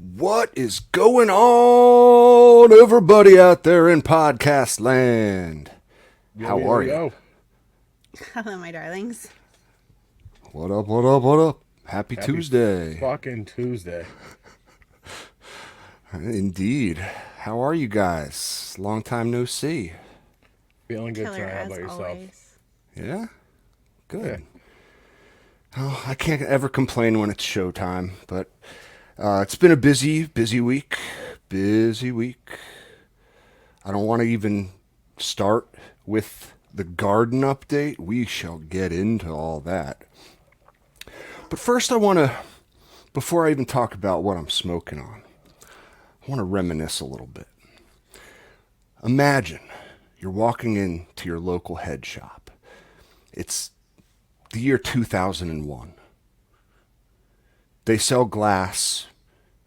What is going on, everybody out there in podcast land? Yo, How yo, are you? yo. Hello, my darlings. What up, what up, what up? Happy Happy Tuesday. fucking Tuesday. Indeed. How are you guys? Long time no see. Feeling good Killer tonight. How as about yourself? always. Yeah? Good. Yeah. Oh, I can't ever complain when it's showtime, but it's been a busy week. Busy week. I don't want to even start with the garden update. We shall get into all that. But first, before I even talk about what I'm smoking on, I want to reminisce a little bit. Imagine you're walking into your local head shop. It's the year 2001. They sell glass,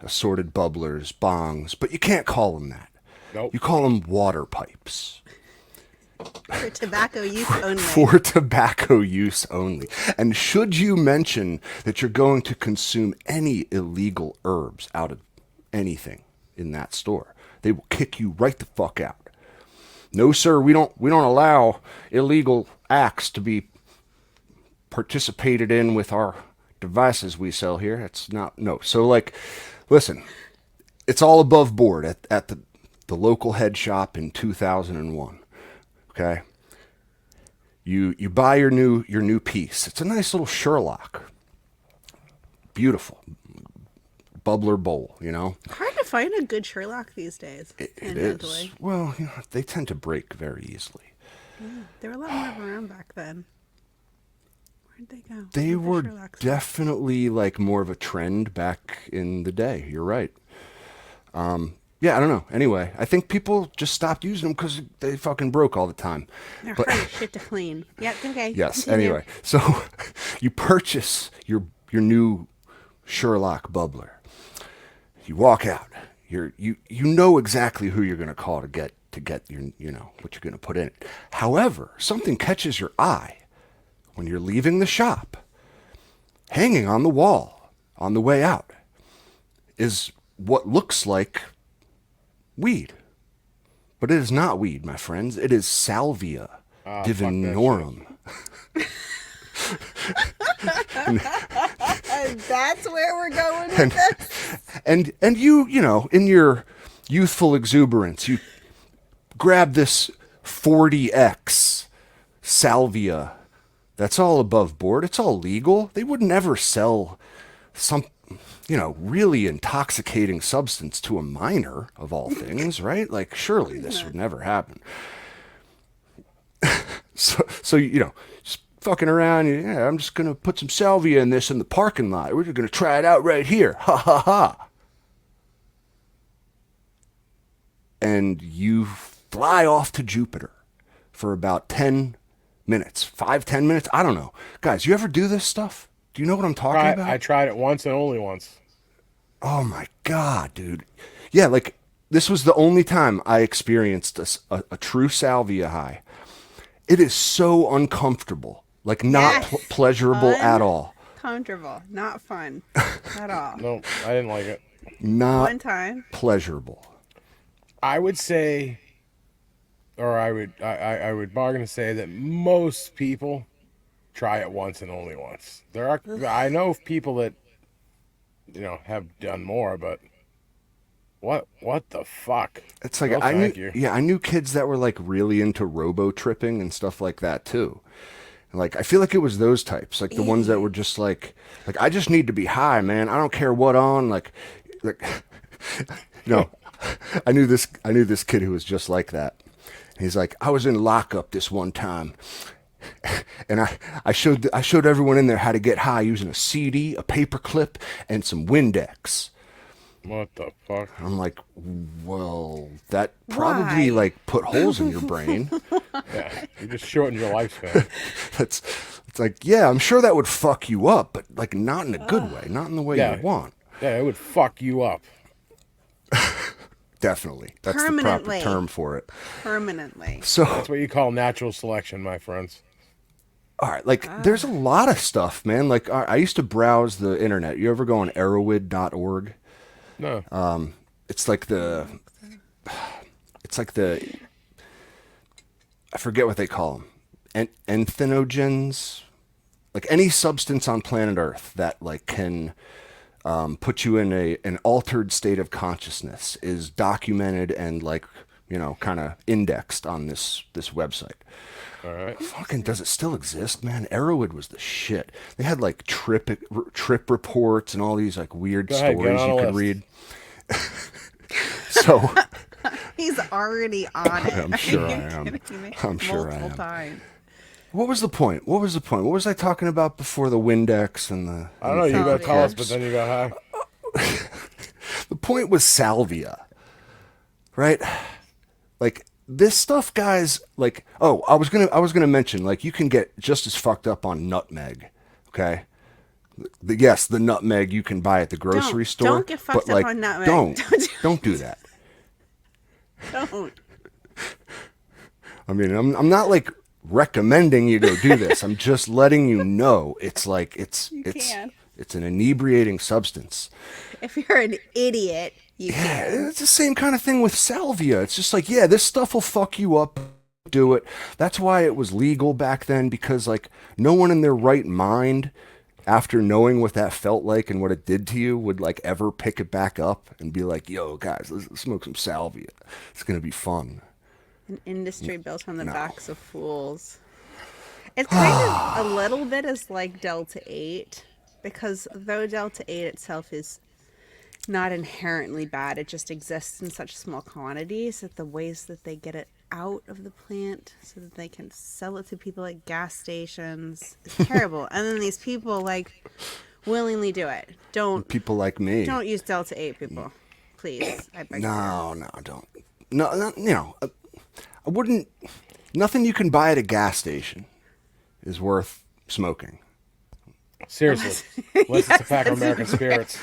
assorted bubblers, bongs, but you can't call them that. Nope. You call them water pipes. For tobacco use only. For tobacco use only. And should you mention that you're going to consume any illegal herbs out of anything in that store, they will kick you right the fuck out. No, sir, we don't allow illegal acts to be participated in with our devices we sell here. It's not, no. So, like, listen, it's all above board at the local head shop in 2001. Okay? You buy your new piece. It's a nice little Sherlock. Beautiful. Bubbler bowl, you know? Hard to find a good Sherlock these days. It is. Well, you know, they tend to break very easily. Yeah, there were a lot more around back then. Where'd they go? They Where'd the were Sherlocks go? definitely like more of a trend back in the day. You're right. Yeah, I don't know. Anyway, I think people just stopped using them because they fucking broke all the time. They're But hard as shit to clean. Yeah, okay. yes. Continue. Anyway, so you purchase your new Sherlock bubbler. You walk out. You know exactly who you're going to call to get your what you're going to put in it. However, something catches your eye when you're leaving the shop. Hanging on the wall on the way out is what looks like weed. But it is not weed, my friends. It is salvia divinorum. That's where we're going with this. And you know, in your youthful exuberance, you grab this 40x salvia. That's all above board. It's all legal. They would never sell some, really intoxicating substance to a minor, of all things, right? Like, surely this would never happen. So just fucking around. Yeah, I'm just going to put some salvia in this in the parking lot. We're just going to try it out right here. Ha, ha, ha. And you fly off to Jupiter for about 10 minutes. 5-10 minutes? I don't know. Guys, you ever do this stuff? Do you know what I'm talking about? I tried it once and only once. Oh my God, dude. Yeah, like, this was the only time I experienced a true salvia high. It is so uncomfortable. Like, not Yes. pleasurable at all. Comfortable, not fun at all. No, I didn't like it. Not One time. pleasurable. I would say, or I would bargain to say that most people try it once and only once. I know of people that, have done more, but what the fuck? It's like, No, thank you. I knew kids that were like really into robo tripping and stuff like that too. Like, I feel like it was those types, like the ones that were just like I just need to be high, man. I don't care what on, like, I knew this kid who was just like that. He's like, I was in lockup this one time, and I showed everyone in there how to get high using a CD, a paper clip, and some Windex. What the fuck? I'm like, well, that probably Why? like put holes in your brain. Yeah, you just shortened your lifespan. It's like, yeah, I'm sure that would fuck you up, but like not in a good way, not in the way Yeah. you want. Yeah, it would fuck you up. Definitely, that's the proper Permanently. term for it. Permanently. So, That's what you call natural selection, my friends. all right, like there's a lot of stuff, man. Like I used to browse the internet. You ever go on Arrowid.org? No. It's like the it's like the I forget what they call them. Entheogens, like any substance on planet Earth that like can put you in an altered state of consciousness is documented and like kind of indexed on this website. All right. Fucking does it still exist, man? Arrowwood was the shit. They had like trip reports and all these like weird Go ahead, get stories on you a could list. read. So He's already on it. I'm sure Are I you am. kidding me? I'm sure I Multiple am. times. What was the point? What was the point? What was I talking about before the Windex and the I don't and know. the You paper go tell us, but clips? then you go hi. The point was salvia, right? Like this stuff, guys. Like, oh, I was gonna mention, like, you can get just as fucked up on nutmeg. Okay, yes, the nutmeg you can buy at the grocery store. Don't get fucked but, up like, on nutmeg. Don't do that. Don't. I mean, I'm not like recommending you go do this. I'm just letting you know it's like it's can. it's an inebriating substance. If you're an idiot, you Yeah, can. it's the same kind of thing with salvia. It's just like, yeah, this stuff will fuck you up. Do it. That's why it was legal back then, because like no one in their right mind, after knowing what that felt like and what it did to you, would like ever pick it back up and be like, yo, guys, let's smoke some salvia. It's gonna be fun. An industry built on the No. backs of fools. It's kind of a little bit as like Delta 8, because though Delta 8 itself is not inherently bad, it just exists in such small quantities that the ways that they get it out of the plant so that they can sell it to people at gas stations is terrible. And then these people like willingly do it. People like me. Don't use Delta 8, people. Please. I beg you. No, don't. No, I wouldn't. Nothing you can buy at a gas station is worth smoking. Seriously. Unless it's a pack of American spirits.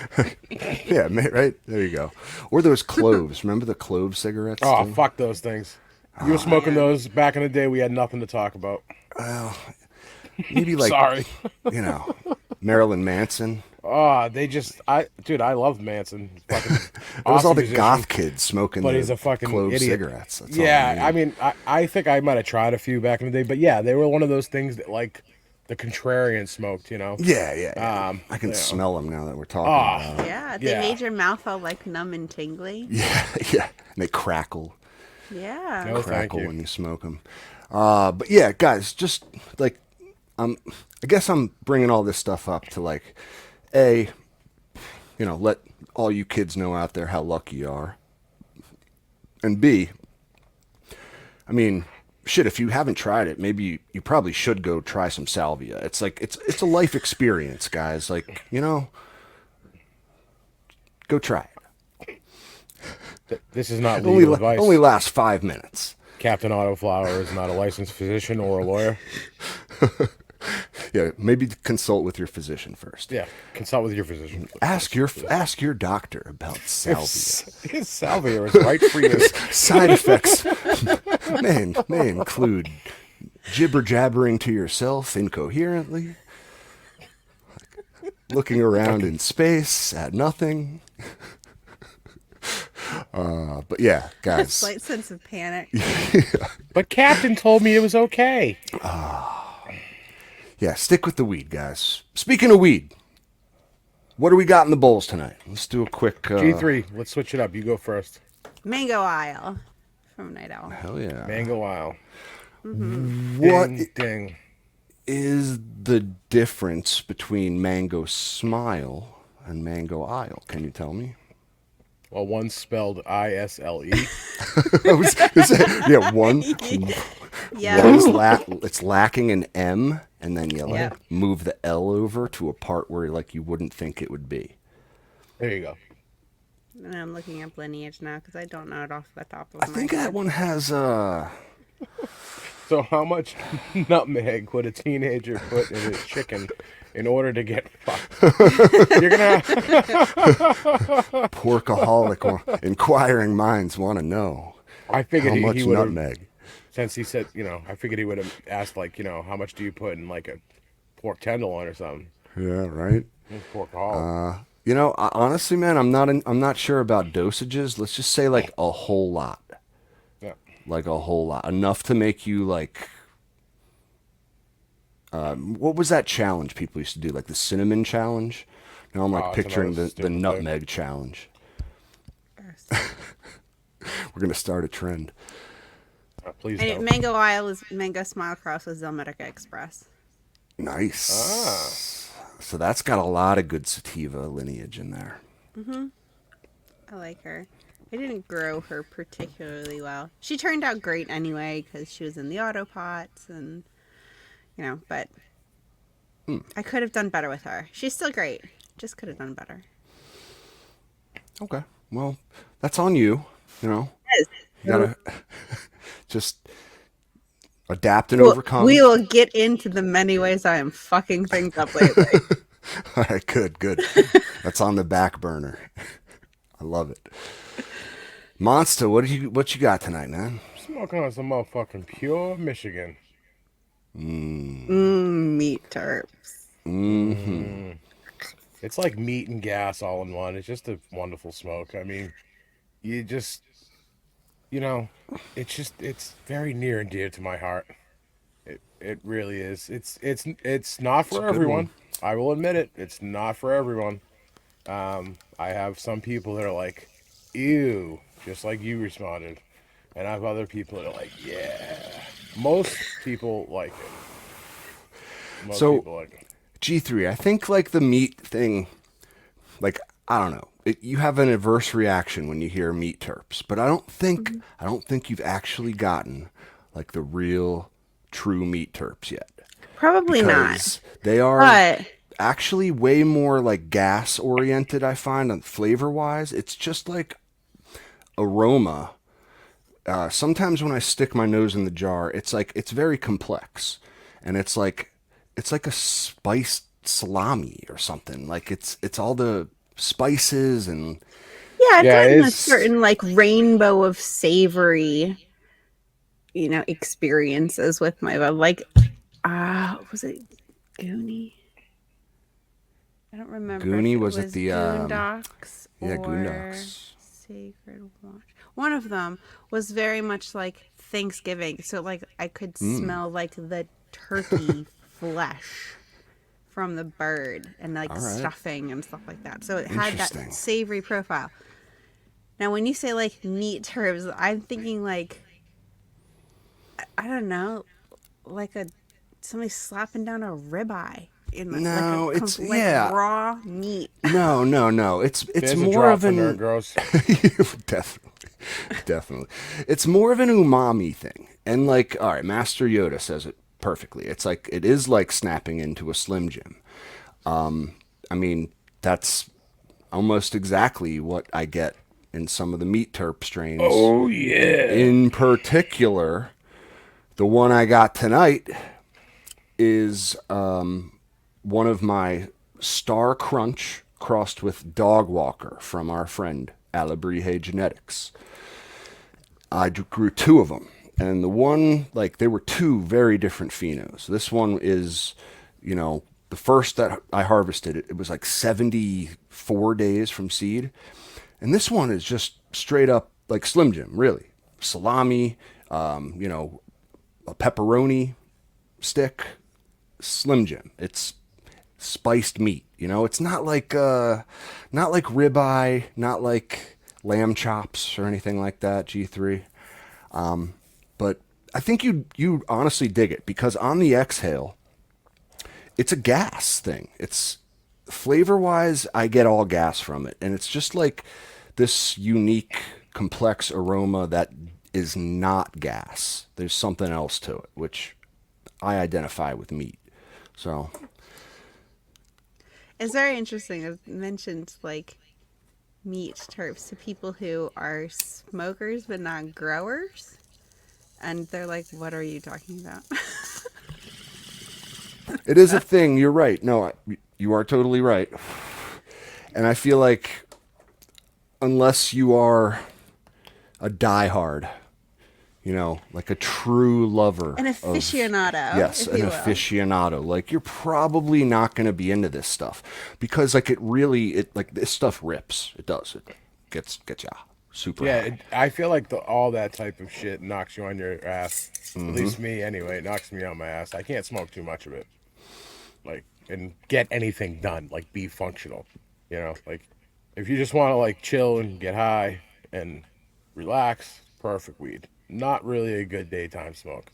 Yeah, right? There you go. Or those cloves. Remember the clove cigarettes? Oh, too? fuck those things. You were smoking those back in the day. We had nothing to talk about. Maybe like, Sorry. Marilyn Manson. Oh, dude, I love Manson. Fucking It was awesome all the musician, goth kids smoking but the he's a fucking clove idiot. cigarettes. That's all Yeah, need. I mean, I think I might have tried a few back in the day, but yeah, they were one of those things that like the contrarian smoked, you know? Yeah. I can smell them now that we're talking about it. Yeah, they Yeah. made your mouth all like numb and tingly. Yeah. And they crackle. Yeah. No, thank Crackle you. when you smoke them. But yeah, guys, just like, I guess I'm bringing all this stuff up to like, let all you kids know out there how lucky you are. And B, I mean, shit, if you haven't tried it, maybe you probably should go try some salvia. It's like, it's a life experience, guys. Like, go try it. This is not legal advice. Only lasts 5 minutes. Captain Autoflower is not a licensed physician or a lawyer. Yeah, maybe consult with your physician first. Yeah, consult with your physician. Ask your doctor about salvia. Salvia is right for you. Side effects may include jibber jabbering to yourself incoherently, looking around in space at nothing. But yeah, A guys. slight sense of panic. But Captain told me it was okay. Yeah, stick with the weed, guys. Speaking of weed, what do we got in the bowls tonight? Let's do a quick G3, let's switch it up. You go first. Mango Isle from Night Owl. Hell yeah. Mango Isle. What Ding, ding. is the difference between Mango Smile and Mango Isle? Can you tell me? Well, one's spelled ISLE. Yeah, one. Yeah. It's lacking an M, and then you like Yeah. move the L over to a part where like you wouldn't think it would be. There you go. And I'm looking up lineage now because I don't know it off the top of I my think head. that one has So how much nutmeg would a teenager put in his chicken in order to get fucked? You're gonna porkaholic or inquiring minds want to know I figured how much he would have, nutmeg. since he said, I figured he would have asked like, how much do you put in like a pork tenderloin or something? Yeah, right. Porkaholic. Honestly, man, I'm not sure about dosages. Let's just say like a whole lot, Yeah. like a whole lot, enough to make you like. What was that challenge people used to do, like the cinnamon challenge? Now I'm like Oh, it's another picturing the stupid thing. nutmeg challenge. Gross. We're gonna start a trend. Please And don't. Mango Isle is Mango Smile Cross with Zelmedica Express. Ah. Nice. So that's got a lot of good sativa lineage in there. I like her. I didn't grow her particularly well. She turned out great anyway because she was in the auto pots and, but I could have done better with her. She's still great. Just could have done better. Okay. Well, that's on you. You know, Yes. you gotta just adapt and Well, we overcome. will get into the many ways I am fucking things up lately. All right, good, good. That's on the back burner. I love it. Monster, what you got tonight, man? Smoking on some motherfucking pure Michigan. Meat turps. Mm. It's like meat and gas all in one. It's just a wonderful smoke. I mean, you just, you know, it's very near and dear to my heart. It really is. It's not It's a for good one. everyone. I will admit it. It's not for everyone. I have some people that are like, ew, just like you responded. And I have other people that are like, yeah. Most people like it. Most So people like it. G3, I think like the meat thing, like I don't know, you have an adverse reaction when you hear meat terps, but I don't think you've actually gotten like the real true meat terps yet Probably not. because they are But actually way more like gas oriented. I find on flavor wise, it's just like aroma. Sometimes when I stick my nose in the jar, it's very complex, and it's like a spiced salami or something. Like it's all the spices and yeah, I've Yeah, gotten a it's certain like rainbow of savory, experiences with my like was it Goonie? I don't remember if Goonie. it Was it was the Goondocks yeah, or Goondocks? Sacred Watch. One of them was very much like Thanksgiving. So like I could smell like the turkey flesh from the bird and like All right, stuffing and stuff like that. So it had that interesting. savory profile. Now when you say like meat terms, I'm thinking like I don't know, like a somebody slapping down a ribeye in like a No, it's like yeah. raw meat. No. It's there's a more drop of for nerd an girls. definitely, definitely. It's more of an umami thing. And like, all right, Master Yoda says it perfectly. It's like it is like snapping into a Slim Jim. I mean, that's almost exactly what I get in some of the meat terp strains. Oh yeah. In particular, the one I got tonight is one of my Star Crunch crossed with Dog Walker from our friend Alabrije Genetics. I grew two of them, and the one like they were two very different phenos. This one is, the first that I harvested, it was like 74 days from seed, and this one is just straight up like Slim Jim, really salami, a pepperoni stick, Slim Jim. It's spiced meat. It's not like ribeye, not like lamb chops or anything like that. G3, but I think you honestly dig it because on the exhale, it's a gas thing. It's flavor wise, I get all gas from it, and it's just like this unique, complex aroma that is not gas. There's something else to it, which I identify with meat. So It's very interesting. I've mentioned like meat terps to people who are smokers but not growers. And they're like, what are you talking about? it is a thing. You're right. No, you are totally right. And I feel like unless you are a diehard, like a true lover An of, aficionado, yes, if an you will. aficionado. Like you're probably not going to be into this stuff because like like this stuff rips. It does. It gets ya super Yeah, high. I feel like all that type of shit knocks you on your ass. At least me, anyway. It knocks me on my ass. I can't smoke too much of it, like, and get anything done, like be functional. Like if you just want to like chill and get high and relax, perfect weed. Not really a good daytime smoke,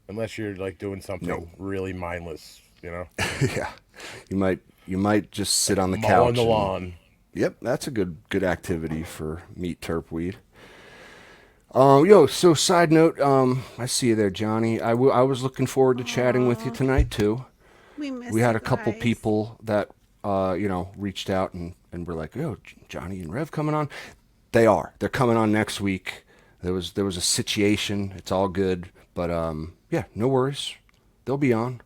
unless you're like doing No. something really mindless. Yeah. You might just sit Like on the mowing the couch and lawn. yep, that's a good activity for meat terp weed. So side note, I see you there, Johnny. I was looking forward to chatting with you Aw, tonight too. we We miss had you a couple guys. people that reached out and were like, "Yo, Johnny and Rev coming on." They are. They're coming on next week. There was a situation. It's all good, but yeah, no worries. They'll be on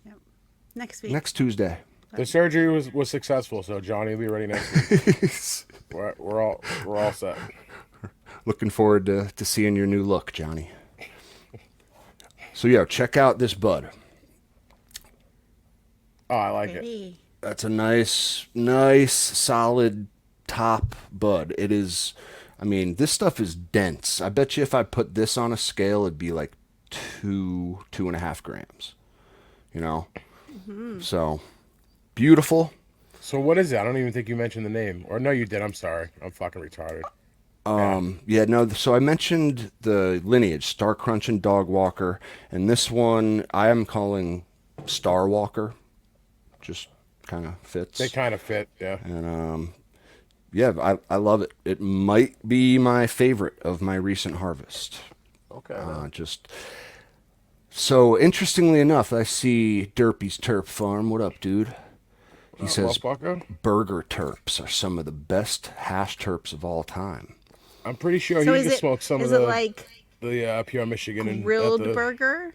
Yep. Next week. next Tuesday. The surgery was successful, so Johnny will be ready next week. We're all set. Looking forward to seeing your new look, Johnny. So yeah, check out this bud. Oh, I like it. Pretty. That's a nice, solid top bud. It is. I mean, this stuff is dense. I bet you if I put this on a scale, it'd be like 2.5 grams. You know, so beautiful. So what is it? I don't even think you mentioned the name. Or no, you did. I'm sorry. I'm fucking retarded. Yeah. Yeah, no. So I mentioned the lineage, Star Crunch and Dog Walker, and this one I am calling Star Walker. Just kind of They fits. kind of fit. Yeah. And yeah, I love it. It might be my favorite of my recent harvest. Okay. Man. Just so interestingly enough, I see Derpy's Terp Farm. What up, dude? He Well, says Bucko, burger terps are some of the best hash terps of all time. I'm pretty sure So he is just it smoked some of is it like the pure Michigan and at grilled the. burger,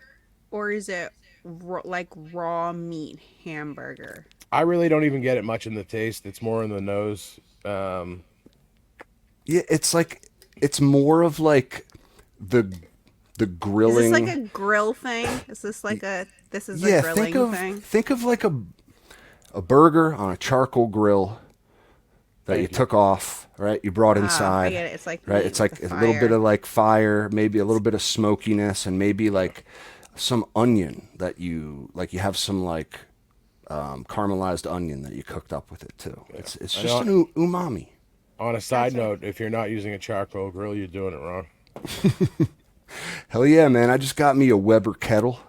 or is it like raw meat hamburger? I really don't even get it much in the taste. It's more in the nose. Yeah, it's more of like the the Is this like grilling. a grill thing? Is this like a this is a Yeah, think grilling of thing? think of like a burger on a charcoal grill that you Thank you. took off, right? You brought Oh, I inside, get it. It's like right? meat It's with the like a little bit fire. of like fire, maybe a little bit of smokiness, and maybe like some onion that you have some like caramelized onion that you cooked up with it too. It's I just know. an umami. On a side Gotcha. note, if you're not using a charcoal grill, you're doing it wrong. Hell yeah, man! I just got me a Weber kettle.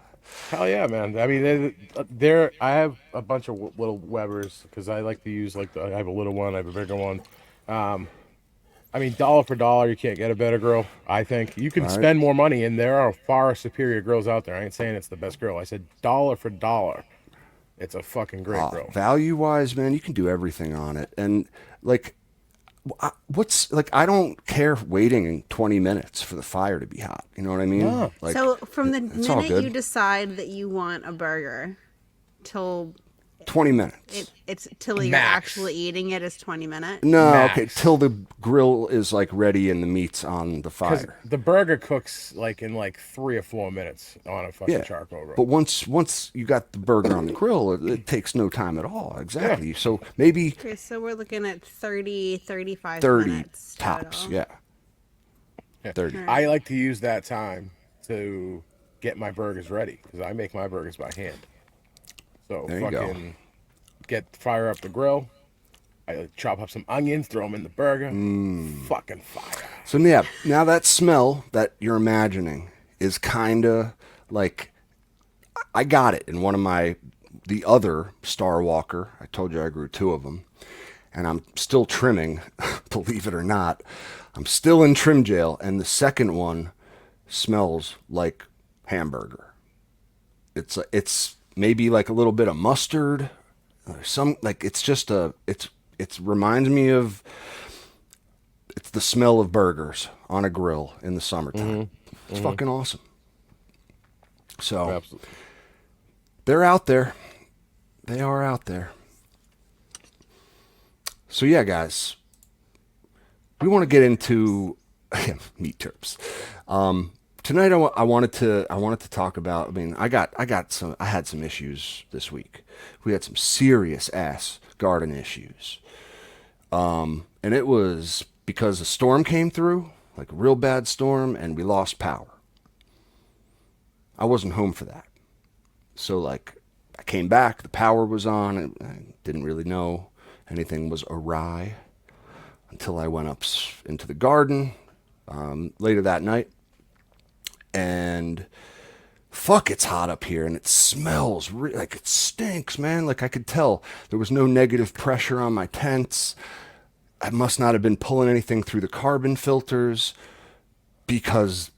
Hell yeah, man. I mean, they're I have a bunch of little Webers because I like to use I have a little one, I have a bigger one. Um, I mean, dollar for dollar, you can't get a better grill. I think you can All right. spend more money, and there are far superior grills out there. I ain't saying it's the best grill. I said dollar for dollar, it's a fucking great grill. Value wise, man, you can do everything on it. And like, what's like, I don't care waiting in 20 minutes for the fire to be hot. You know what I mean? No. Like, So from the it's all minute you good. decide that you want a burger till 20 minutes. it's till you're Max. actually eating it is 20 minutes. No, okay, Max. till the grill is like ready and the meat's on the Because fire. the burger cooks like in like 3 or 4 minutes on a fucking Yeah. charcoal grill. But once you got the burger on the grill, it takes no time at all. Yeah. Exactly. So maybe Okay, so we're looking at 30, 35 30 minutes tops. total. Yeah. Yeah. 30. I like to use that time to get my burgers ready because I make my burgers by hand. So There you go. fucking fire up the grill. I chop up some onions, throw them in the burger. Fucking fire. So yeah, now that smell that you're imagining is kind of like I got it in one of the other Star Walker. I told you I grew two of them, and I'm still trimming. Believe it or not, I'm still in trim jail, and the second one smells like hamburger. It's maybe like a little bit of mustard, or some like it's just it reminds me of it's the smell of burgers on a grill in the summertime. It's fucking awesome. So Absolutely. they're out there. They are out there. So yeah, guys, we want to get into Meat terps. Tonight I wanted to talk about. I mean, I had some issues this week. We had some serious ass garden issues, and it was because a storm came through, like a real bad storm, and we lost power. I wasn't home for that, so like I came back, the power was on, and I didn't really know anything was awry until I went up into the garden later that night, and fuck, it's hot up here, and it smells like it stinks, man. Like I could tell there was no negative pressure on my tents. I must not have been pulling anything through the carbon filters because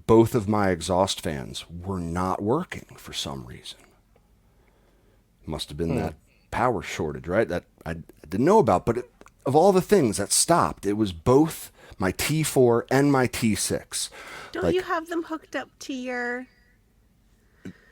both of my exhaust fans were not working for some reason. Must have been that power shortage, right? That I didn't know about. But of all the things that stopped, it was both my T4 and my T6. Don't Like you have them hooked up to your?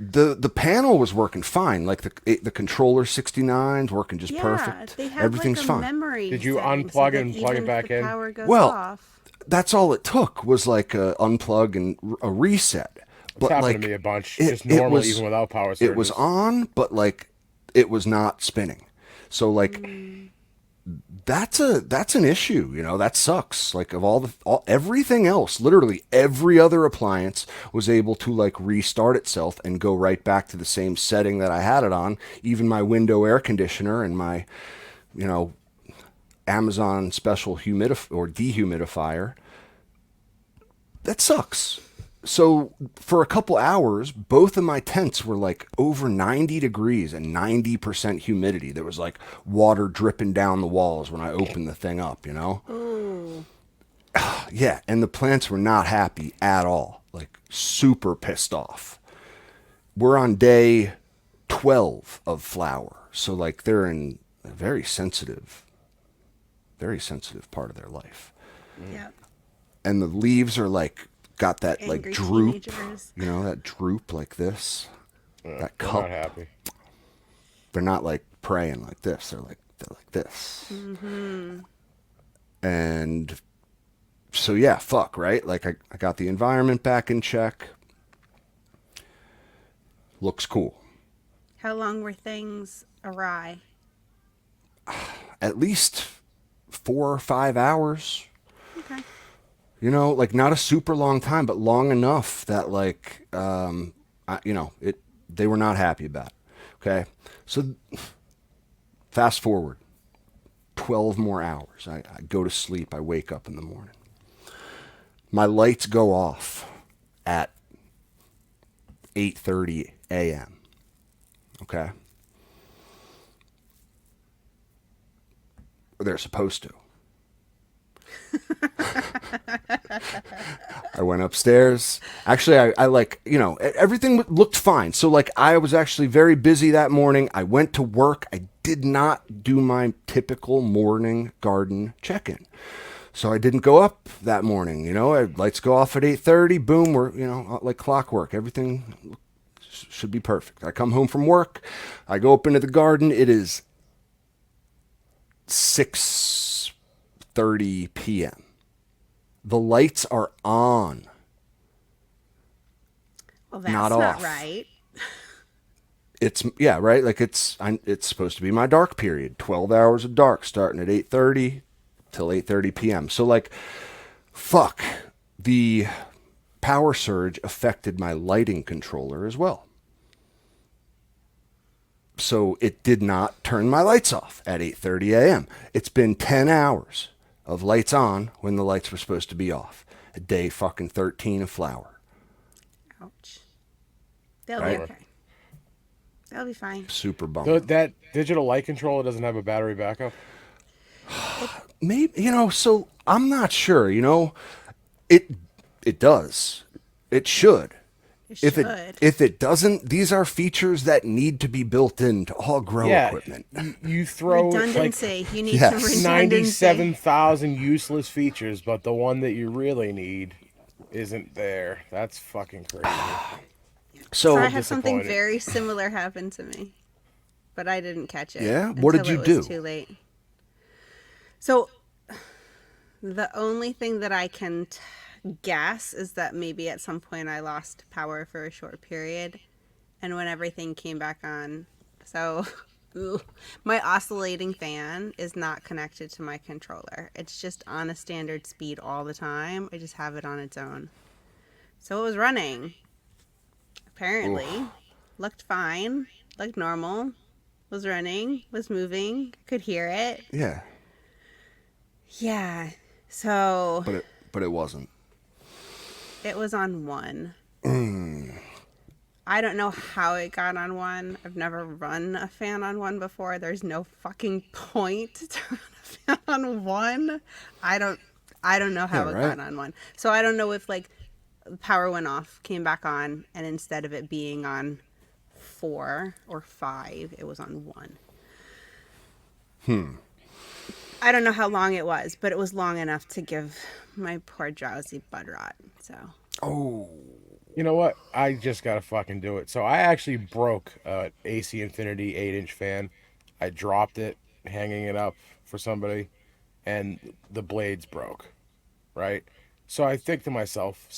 the panel was working fine. Like the controller 69's working just Yeah, perfect. they have Everything's like a fine. memory. Did you setting unplug that it and plug even it back if the in? power goes Well, off. that's all it took was like a unplug and a reset. It's But happened like to me a bunch, it, just it normal, was even without power it was surges. on, but like it was not spinning. So like that's an issue, you know. That sucks. Like of everything else, literally every other appliance was able to like restart itself and go right back to the same setting that I had it on. Even my window air conditioner and my, you know, Amazon special dehumidifier. That sucks. So for a couple hours, both of my tents were like over 90 degrees and 90% humidity. There was like water dripping down the walls when I opened the thing up, you know? Ooh. Yeah, and the plants were not happy at all. Like super pissed off. We're on day 12 of flower. So like they're in a very sensitive part of their life. Yep. And the leaves are like got that like Angry droop, teenagers. you know, that droop like this, that They're cup. not happy. They're not like praying like this. They're like this. And so yeah, fuck, right? Like I got the environment back in check. Looks cool. How long were things awry? At least 4 or 5 hours. Okay. You know, like not a super long time, but long enough that like, you know, they were not happy about it. Okay, so fast forward 12 more hours. I go to sleep. I wake up in the morning. My lights go off at 8:30 a.m. Okay, they're supposed to. I went upstairs. Actually, I like, you know, everything looked fine. So, like, I was actually very busy that morning. I went to work. I did not do my typical morning garden check-in. So I didn't go up that morning. You know, lights go off at 8:30. Boom, we're, you know, like clockwork. Everything should be perfect. I come home from work. I go up into the garden. It is 6:30 p.m. The lights are on. Well, that's Not not off. right. It's yeah, right. Like it's supposed to be my dark period. 12 hours of dark, starting at 8:30 till 8:30 p.m. So like, fuck, the power surge affected my lighting controller as well. So it did not turn my lights off at 8:30 a.m. It's been 10 hours of lights on when the lights were supposed to be off. A day fucking 13 of flower. Ouch. They'll Right. be okay. They'll be fine. Super bummer. That digital light controller doesn't have a battery backup. Maybe, you know, so I'm not sure, you know. It does. It should. It If should. if it doesn't, these are features that need to be built into all grow equipment. You throw like Redundancy. You need Yes. some redundancy. 97,000 useless features, but the one that you really need isn't there. That's fucking crazy. So So I had something disappointed. very similar happen to me, but I didn't catch it. Yeah? What did until you it was do? Too late. So The only thing that I can guess is that maybe at some point I lost power for a short period, and when everything came back on, so my oscillating fan is not connected to my controller. It's just on a standard speed all the time. I just have it on its own. So it was running. Apparently, Oof. looked fine, looked normal, was running, was moving, could hear it. Yeah, Yeah. So but it wasn't. it was on one. I don't know how it got on one. I've never run a fan on one before. There's no fucking point to run a fan on one. I don't I don't know Yeah, how it right. got on one. So I don't know if like the power went off, came back on, and instead of it being on 4 or 5, it was on one. I don't know how long it was, but it was long enough to give my poor drowsy bud rot. So Oh, You know what? I just gotta fucking do it. So I actually broke AC Infinity 8-inch fan. I dropped it, hanging it up for somebody, and the blades broke. Right. So I think to myself,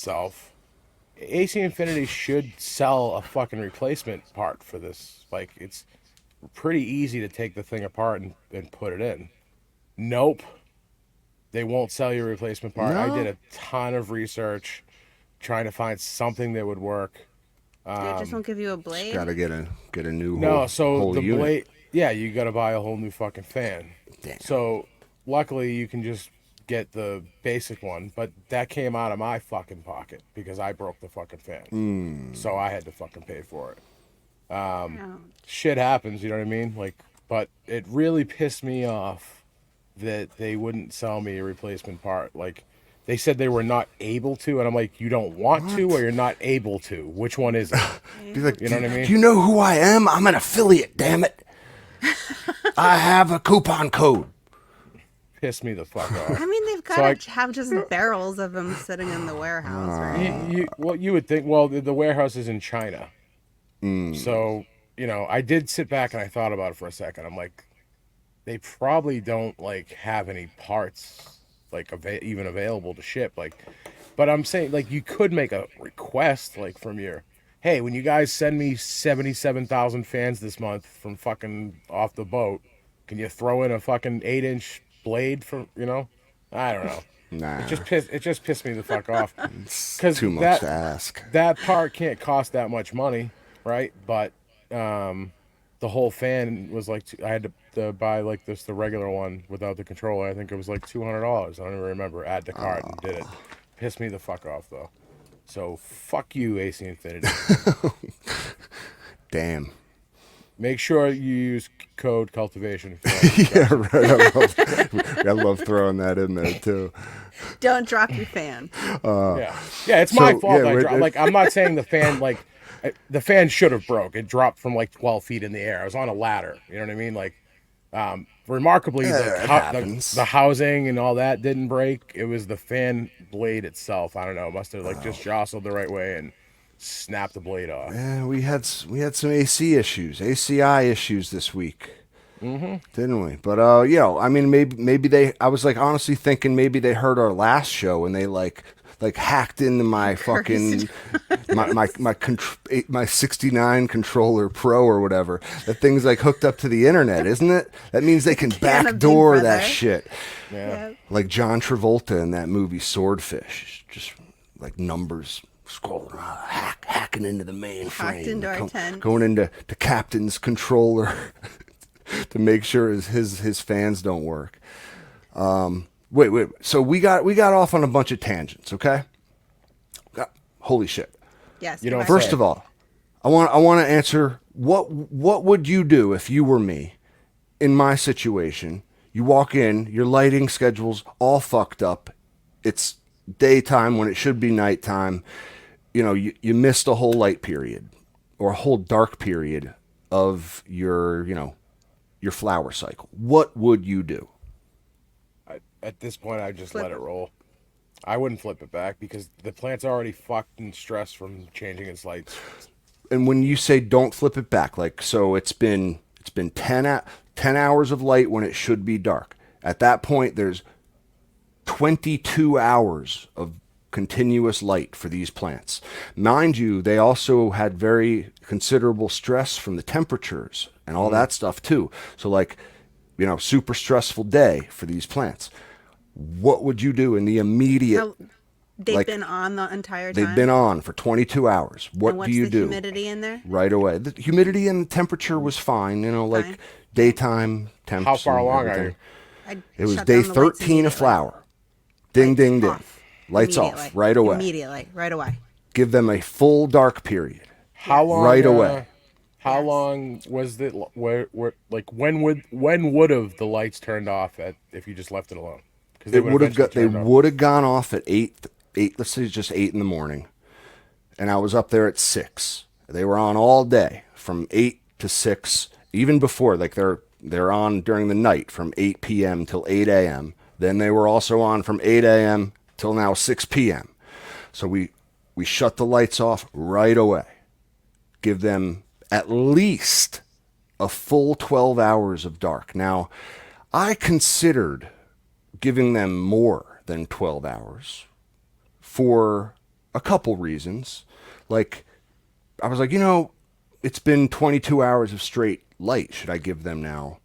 AC Infinity should sell a fucking replacement part for this. Like it's pretty easy to take the thing apart and put it in. Nope. They won't sell you a replacement part. I did no. a ton of research trying to find something that would work. they just won't give you a Just blade. gotta get a new No, so whole the unit. blade, yeah, you got to buy a whole new fucking fan. Damn. So luckily you can just get the basic one, but that came out of my fucking pocket because I broke the fucking fan. So I had to fucking pay for it. Oh, Shit happens, you know what I mean? Like, but it really pissed me off that they wouldn't sell me a replacement part. Like, they said they were not able to, and I'm like, you don't want to, or What? you're not able to. Which one is it? Be like, You know what I do mean? you know who I am? I'm an affiliate. Damn it! I have a coupon code. Pissed me the fuck I off. mean, they've So I, got to have just barrels of them sitting in the warehouse, right? well, you would think, well, the warehouse is in China, so I did sit back and I thought about it for a second. I'm like, they probably don't like have any parts like even available to ship. Like, but I'm saying like you could make a request like from your, hey, when you guys send me 77,000 fans this month from fucking off the boat, can you throw in a fucking 8-inch blade for I don't know. Nah, It just pissed me the fuck off it's because too much to ask. that part can't cost that much money, right? But the whole fan was like I had to buy like the regular one without the controller. I think it was like $200. I don't even remember. Add to cart and did it. Pissed me the fuck off though. So fuck you, AC Infinity. Damn. Make sure you use code Cultivation if you want Yeah, to right. I love throwing that in there too. Don't drop your fan. yeah, it's my fault. Yeah, I dropped. Like I'm not saying the fan the fan should have broke. It dropped from like 12 feet in the air. I was on a ladder. You know what I mean? Like, remarkably, yeah, it happens. the housing and all that didn't break. It was the fan blade itself. I don't know. It must have like just jostled the right way and snapped the blade off. Yeah, we had some AC issues, ACI issues this week, didn't we? But I mean, maybe they. I was like honestly thinking maybe they heard our last show and they like hacked into my fucking my 69 controller pro or whatever. That thing's like hooked up to the internet, isn't it? That means they can Can of Big backdoor that Brother. shit. Yeah. Yeah. Like John Travolta in that movie Swordfish, just like numbers scrolling around, hacking into the mainframe, Hacked into our tent. going into Captain's controller to make sure his fans don't work. Wait. So we got off on a bunch of tangents. Okay. Holy shit. Yes. You don't goodbye. First say. of all, I want to answer what would you do if you were me in my situation? You walk in, your lighting schedule's all fucked up. It's daytime when it should be nighttime. You missed a whole light period or a whole dark period of your flower cycle. What would you do? At this point, I just Flip let it it. roll. I wouldn't flip it back because the plant's already fucked and stressed from changing its lights. And when you say don't flip it back, like so it's been 10 hours of light when it should be dark. At that point there's 22 hours of continuous light for these plants. Mind you, they also had very considerable stress from the temperatures and all that stuff too. So like, super stressful day for these plants. What would you do in the immediate? How, they've like been on the entire they've time. been on for 22 hours. What And what's do you the do? humidity in there? Right away. The humidity and the temperature was fine, like Fine. daytime temps. How far and along are everything. you? I'd It was shut day down the lights 13 of immediately. flower. Ding, Lights ding, ding. off. Lights off Immediately. right away. Immediately, right away. Give them a full dark period. How Yes. long? Right away. How Yes. long was it? Like when would have the lights turned off if you just left it alone? Because They would have gone off at 8, let's say just 8 in the morning. And I was up there at 6. They were on all day from 8 to 6, even before, like they're on during the night from 8 p.m. till 8 a.m. Then they were also on from 8 a.m. till now 6 p.m. So we shut the lights off right away. Give them at least a full 12 hours of dark. Now, I considered giving them more than 12 hours for a couple reasons. Like, I was like, it's been 22 hours of straight light. Should I give them now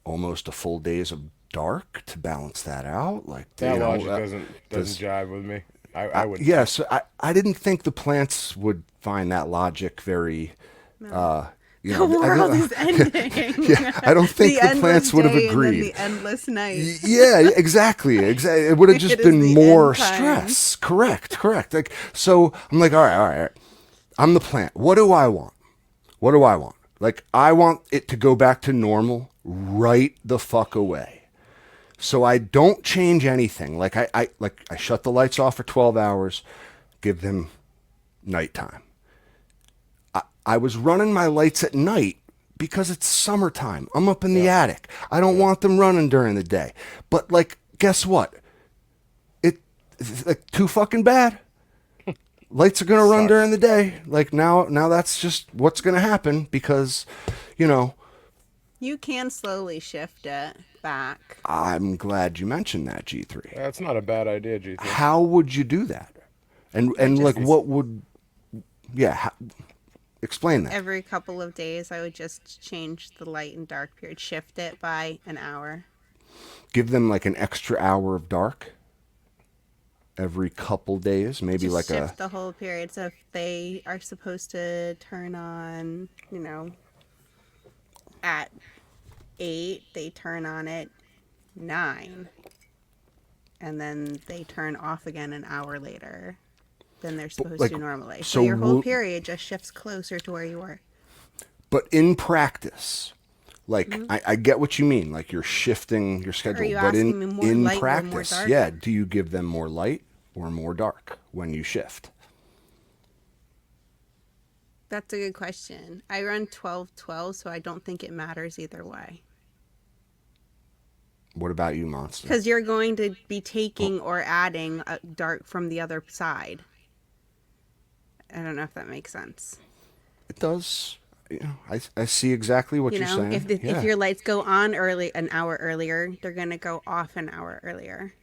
almost a full days of dark to balance that out? Like, That logic doesn't does- jive with me. I would. Yes, I didn't think the plants would find that logic very, The world is ending. Yeah, I don't think the plants would have agreed. The endless night. Yeah, exactly. It would have just It is been the more end time. stress. Correct. Like, so I'm like, all right. I'm the plant. What do I want? Like, I want it to go back to normal right the fuck away. So I don't change anything. Like I shut the lights off for 12 hours, give them nighttime. I was running my lights at night because it's summertime. I'm up in the attic. I don't want them running during the day. But like, guess what? It's like too fucking bad. Lights are gonna run Sucks. during the day. Like now that's just what's gonna happen because, You can slowly shift it back. I'm glad you mentioned that, G3. That's not a bad idea, GT. How would you do that? And like, what would? Yeah, explain that. Every couple of days, I would just change the light and dark period, shift it by an hour. Give them like an extra hour of dark every couple days, maybe Just like shift the whole period. So if they are supposed to turn on, at 8, they turn on at 9. And then they turn off again an hour later than they're supposed like, to normally. so So your whole will- period just shifts closer to where you were. But in practice, like I get what you mean, like you're shifting your schedule. you But asking me more in light or more practice, dark? yeah, do you give them more light or more dark when you shift? That's a good question. I run 12-12, so I don't think it matters either way. What about you, Monster? Because you're going to be taking or adding a dark from the other side. I don't know if that makes sense. It does. I see exactly what you're saying. If your lights go on early, an hour earlier, they're going to go off an hour earlier.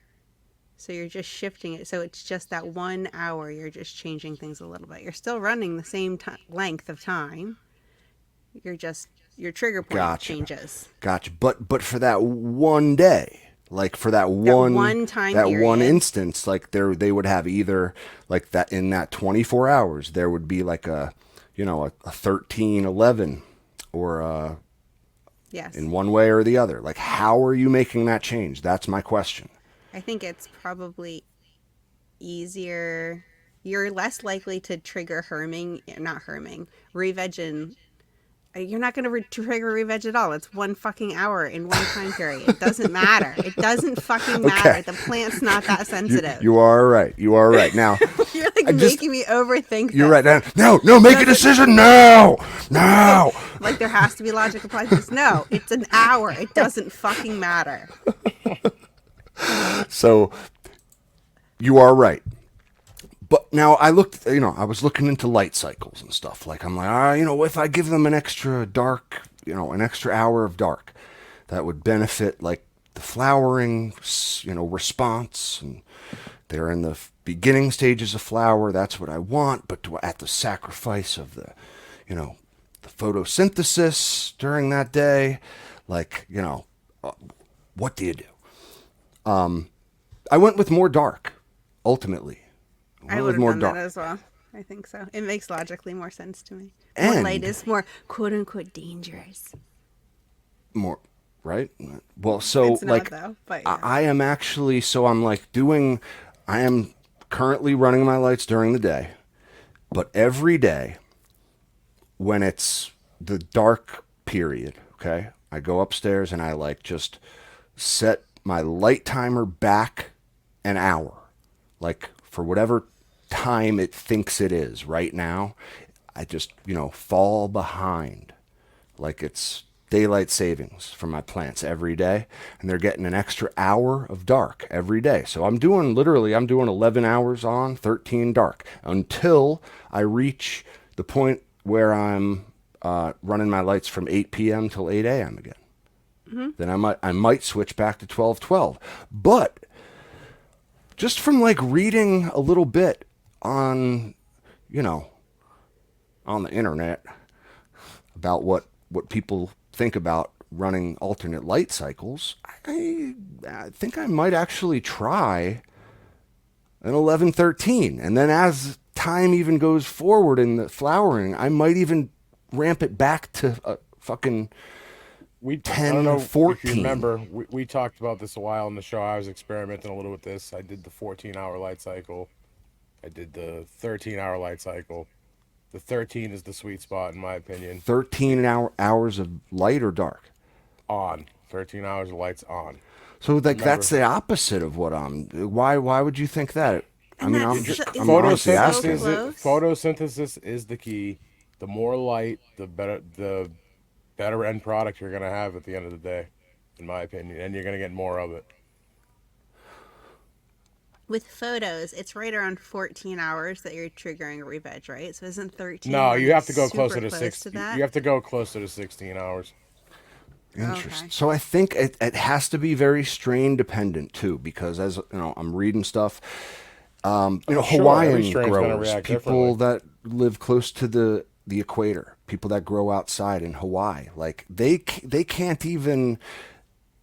So you're just shifting it. So it's just that 1 hour, you're just changing things a little bit. You're still running the same length of time. Your trigger point changes. Gotcha. But for that one day, like for that one time that one period. instance, like they would have either like that in that 24 hours, there would be like a 13-11 or Yes. in one way or the other. Like, how are you making that change? That's my question. I think it's probably easier. You're less likely to trigger re-vegging. You're not going to trigger re-veg at all. It's 1 fucking hour in one time period. It doesn't matter. It doesn't fucking matter. Okay. The plant's not that sensitive. You are right. You are right. Now, You're like making me overthink you're this. right. No, make a decision now. Now. Like there has to be logic applied to this. No, it's an hour. It doesn't fucking matter. So you are right. But now I looked, I was looking into light cycles and stuff. Like, I'm like, if I give them an extra dark, an extra hour of dark, that would benefit like the flowering, response, and they're in the beginning stages of flower. That's what I want, but at the sacrifice of the photosynthesis during that day. Like, what do you do? I went with more dark, ultimately. I I went would with have more done that dark. as well. I think so. It makes logically more sense to me. More light And is more quote unquote dangerous. more, right? Well, so, It's not like, though, but I yeah. I am actually, so I'm like I am currently running my lights during the day, but every day when it's the dark period, okay, I go upstairs and I like just set my light timer back an hour, like for whatever time it thinks it is right now. I just, fall behind, like it's daylight savings for my plants every day, and they're getting an extra hour of dark every day. So I'm doing 11 hours on, 13 dark until I reach the point where I'm running my lights from 8 p.m. till 8 a.m. again. Then I might switch back to 12:12. But just from like reading a little bit on, you know, on the internet about what people think about running alternate light cycles, I think I might actually try an 11:13, and then as time even goes forward in the flowering, I might even ramp it back to a fucking I don't 10 know if you 14. remember, we talked about this a while on the show. I was experimenting a little with this. I did the 14-hour light cycle. I did the 13-hour light cycle. The 13 is the sweet spot in my opinion. 13 hours of light or dark. On 13 hours of lights on. So like that's Remember, the opposite of what I'm. Why would you think that? I And mean, that's I'm Your just I'm isn't that honestly so photosynthesis asking. close? photosynthesis is the key. The more light, the better end product you're gonna have at the end of the day, in my opinion, and you're gonna get more of it. With photos, it's right around 14 hours that you're triggering a re-veg, right? So isn't 13 No, you running have to go super closer to close six. to You that? have to go closer to 16 hours. Interesting. Okay. So I think it has to be very strain dependent too, because as I'm reading stuff, Oh, sure. Every Hawaiian strain's gonna growers, react people differently. that live close to the equator, people that grow outside in Hawaii, like they can't even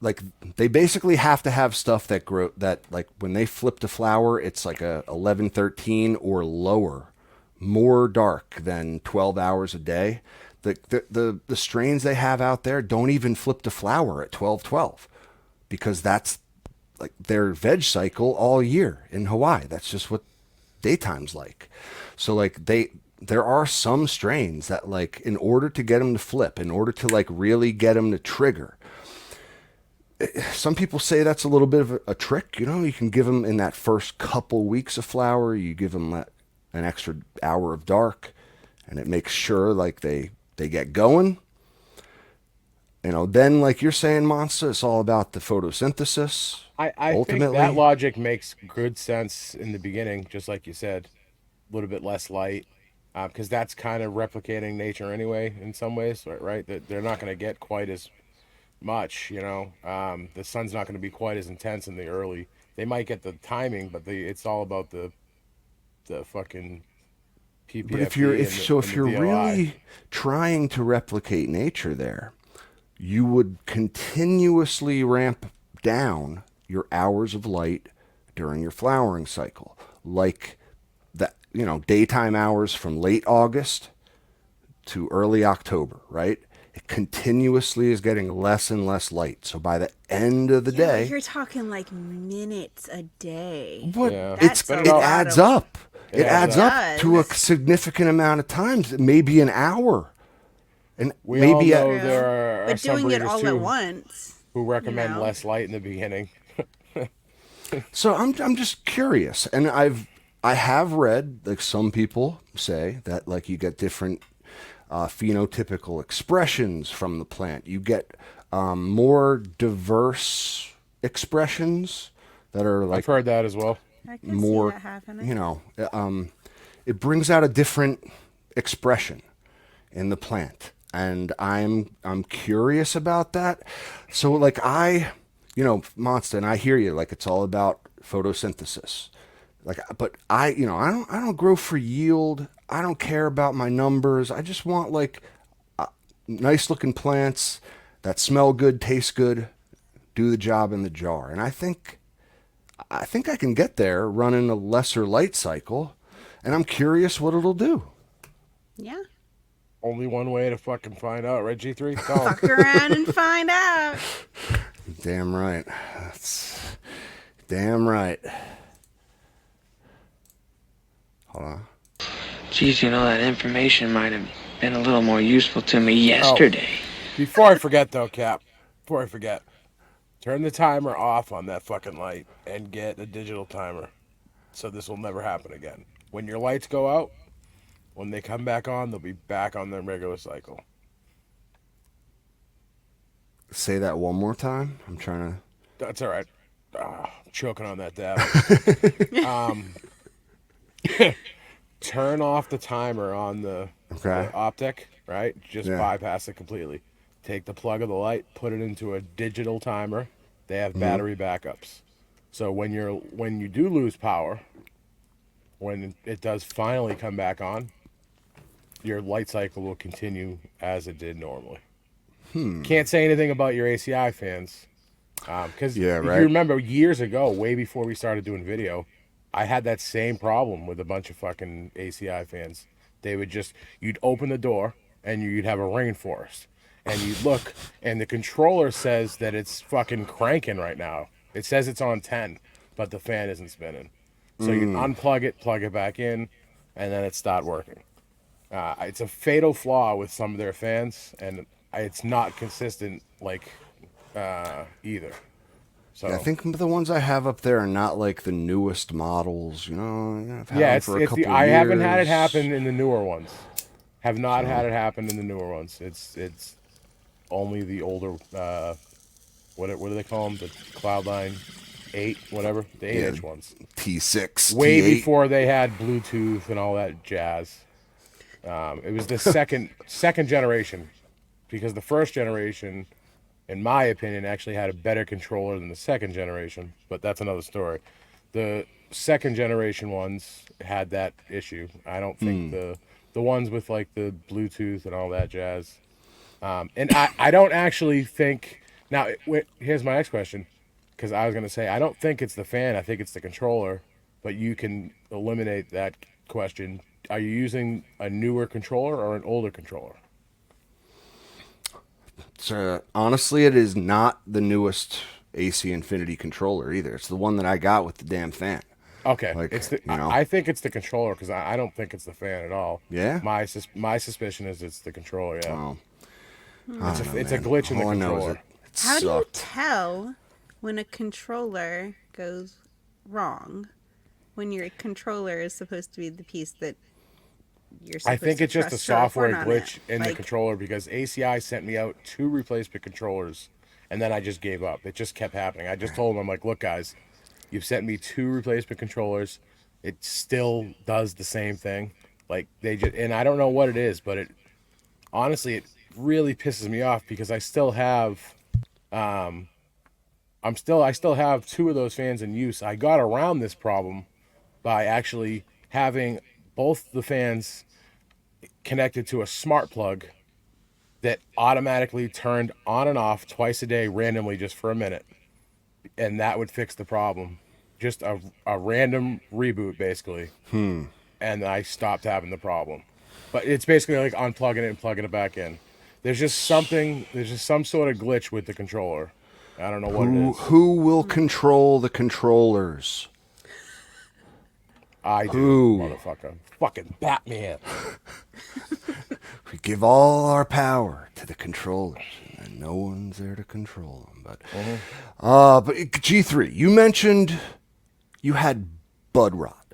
like they basically have to have stuff that grow that like when they flip to flower, it's like a 11:13 or lower, more dark than 12 hours a day. The strains they have out there don't even flip to flower at 12:12 because that's like their veg cycle all year in Hawaii. That's just what daytime's like. So like there are some strains that like in order to get them to flip, in order to like really get them to trigger, some people say that's a little bit of a trick. You can give them in that first couple weeks of flower, you give them an extra hour of dark, and it makes sure like they get going. Then like you're saying, Monster, it's all about the photosynthesis. I think that Ultimately, logic makes good sense in the beginning, just like you said, a little bit less light, because that's kind of replicating nature anyway in some ways, right? That they're not going to get quite as much, the sun's not going to be quite as intense in the early. They might get the timing, but it's all about the fucking but if you're PPFD if and the so and if the you're DLI. really trying to replicate nature there, you would continuously ramp down your hours of light during your flowering cycle, like that daytime hours from late August to early October, right? It continuously is getting less and less light. So by the end of the Yeah, but day, you're talking like minutes a day. what Yeah, That's but a it it all lot adds of. up. it It adds It adds up. up to a does. significant amount of times, maybe an hour, and We all maybe know there True. are But some doing it breeders all at too once, who you recommend know. less light in the beginning. so I'm just curious, and I have read like some people say that like you get different phenotypical expressions from the plant. You get more diverse expressions that are I've like heard that as well. I can see more, that happening. you know, um, it brings out a different expression in the plant, and I'm curious about that. So like Monster, and I hear you. Like it's all about photosynthesis. Like, but I don't grow for yield. I don't care about my numbers. I just want like nice looking plants that smell good, taste good, do the job in the jar. And I think I can get there running a lesser light cycle, and I'm curious what it'll do. Yeah. Only one way to fucking find out, right, G3? Tell 'em. Fuck around and find out. Damn right. That's damn right. Hold on. Geez, that information might have been a little more useful to me yesterday. Before I forget, though, Cap, before I forget, turn the timer off on that fucking light and get a digital timer so this will never happen again. When your lights go out, when they come back on, they'll be back on their regular cycle. Say that one more time. I'm trying to. That's all right. I'm choking on that dab. Turn off the timer on the optic, right? Just bypass it completely. Take the plug of the light, put it into a digital timer. They have battery backups. So when you do lose power, when it does finally come back on, your light cycle will continue as it did normally. Can't say anything about your ACI fans. Because if you remember years ago, way before we started doing video, I had that same problem with a bunch of fucking ACI fans. They would you'd open the door and you'd have a rainforest. And you'd look and the controller says that it's fucking cranking right now. It says it's on 10, but the fan isn't spinning. So you'd unplug it, plug it back in, and then it start working. It's a fatal flaw with some of their fans, and it's not consistent either. So Yeah, I think the ones I have up there are not like the newest models. I've had them for a couple I years. haven't had it happen in the newer ones. Have not had it happen in the newer ones. It's only the older. What do they call them? The Cloudline 8, whatever, the 8-inch ones. T6, Way T8. before they had Bluetooth and all that jazz. It was the second generation, because the first generation, in my opinion, actually had a better controller than the second generation, but that's another story. The second generation ones had that issue. I don't think the ones with like the Bluetooth and all that jazz. And I don't actually think, now here's my next question, because I was going to say, I don't think it's the fan, I think it's the controller, but you can eliminate that question. Are you using a newer controller or an older controller? So, honestly, it is not the newest AC Infinity controller either. It's the one that I got with the damn fan. Okay, Like, I think it's the controller, because I don't think it's the fan at all. Yeah? My suspicion is it's the controller. Yeah, Oh. it's a glitch in the All I know is controller. it How do you sucked. tell when a controller goes wrong? When your controller is supposed to be the piece that you're supposed I think to it's just a trust your software phone on glitch it. in the Like, controller, because ACI sent me out 2 replacement controllers, and then I just gave up. It just kept happening. I just told them, I'm like, look, guys, you've sent me 2 replacement controllers. It still does the same thing. Like, and I don't know what it is, but honestly, it really pisses me off, because I still have, I still have 2 of those fans in use. I got around this problem by actually having both the fans connected to a smart plug that automatically turned on and off twice a day randomly, just for a minute, and that would fix the problem. Just a random reboot, basically. And I stopped having the problem. But it's basically like unplugging it and plugging it back in. There's just some sort of glitch with the controller. I don't know what it is. Who will control the controllers? I do, Who? motherfucker. Fucking Batman. We give all our power to the controllers, and no one's there to control them. But G3, you mentioned you had bud rot.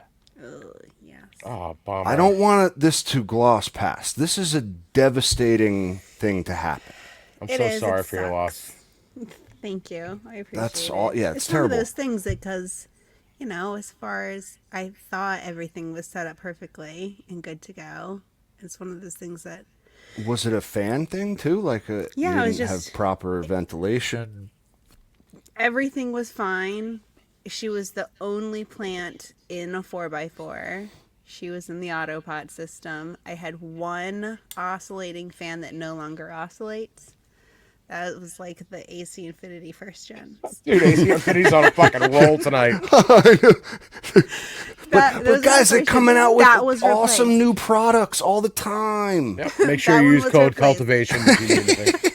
yes. Oh, bummer. I don't want this to gloss past. This is a devastating thing to happen. I'm It so is, sorry it for your loss. Thank you. I appreciate That's it. all- yeah, it's one of terrible. those things because, as far as I thought everything was set up perfectly and good to go, it's one of those things that, Was it a fan thing too? Like Yeah, you it was didn't just- have proper ventilation? Everything was fine. She was the only plant in a 4x4. She was in the autopot system. I had one oscillating fan that no longer oscillates. That was like the AC Infinity first gens. Dude, AC Infinity's on a fucking roll tonight. But guys, they're coming out with awesome replaced. new products all the time. Yep. Make sure That you one use was code replaced. Cultivation if you need anything.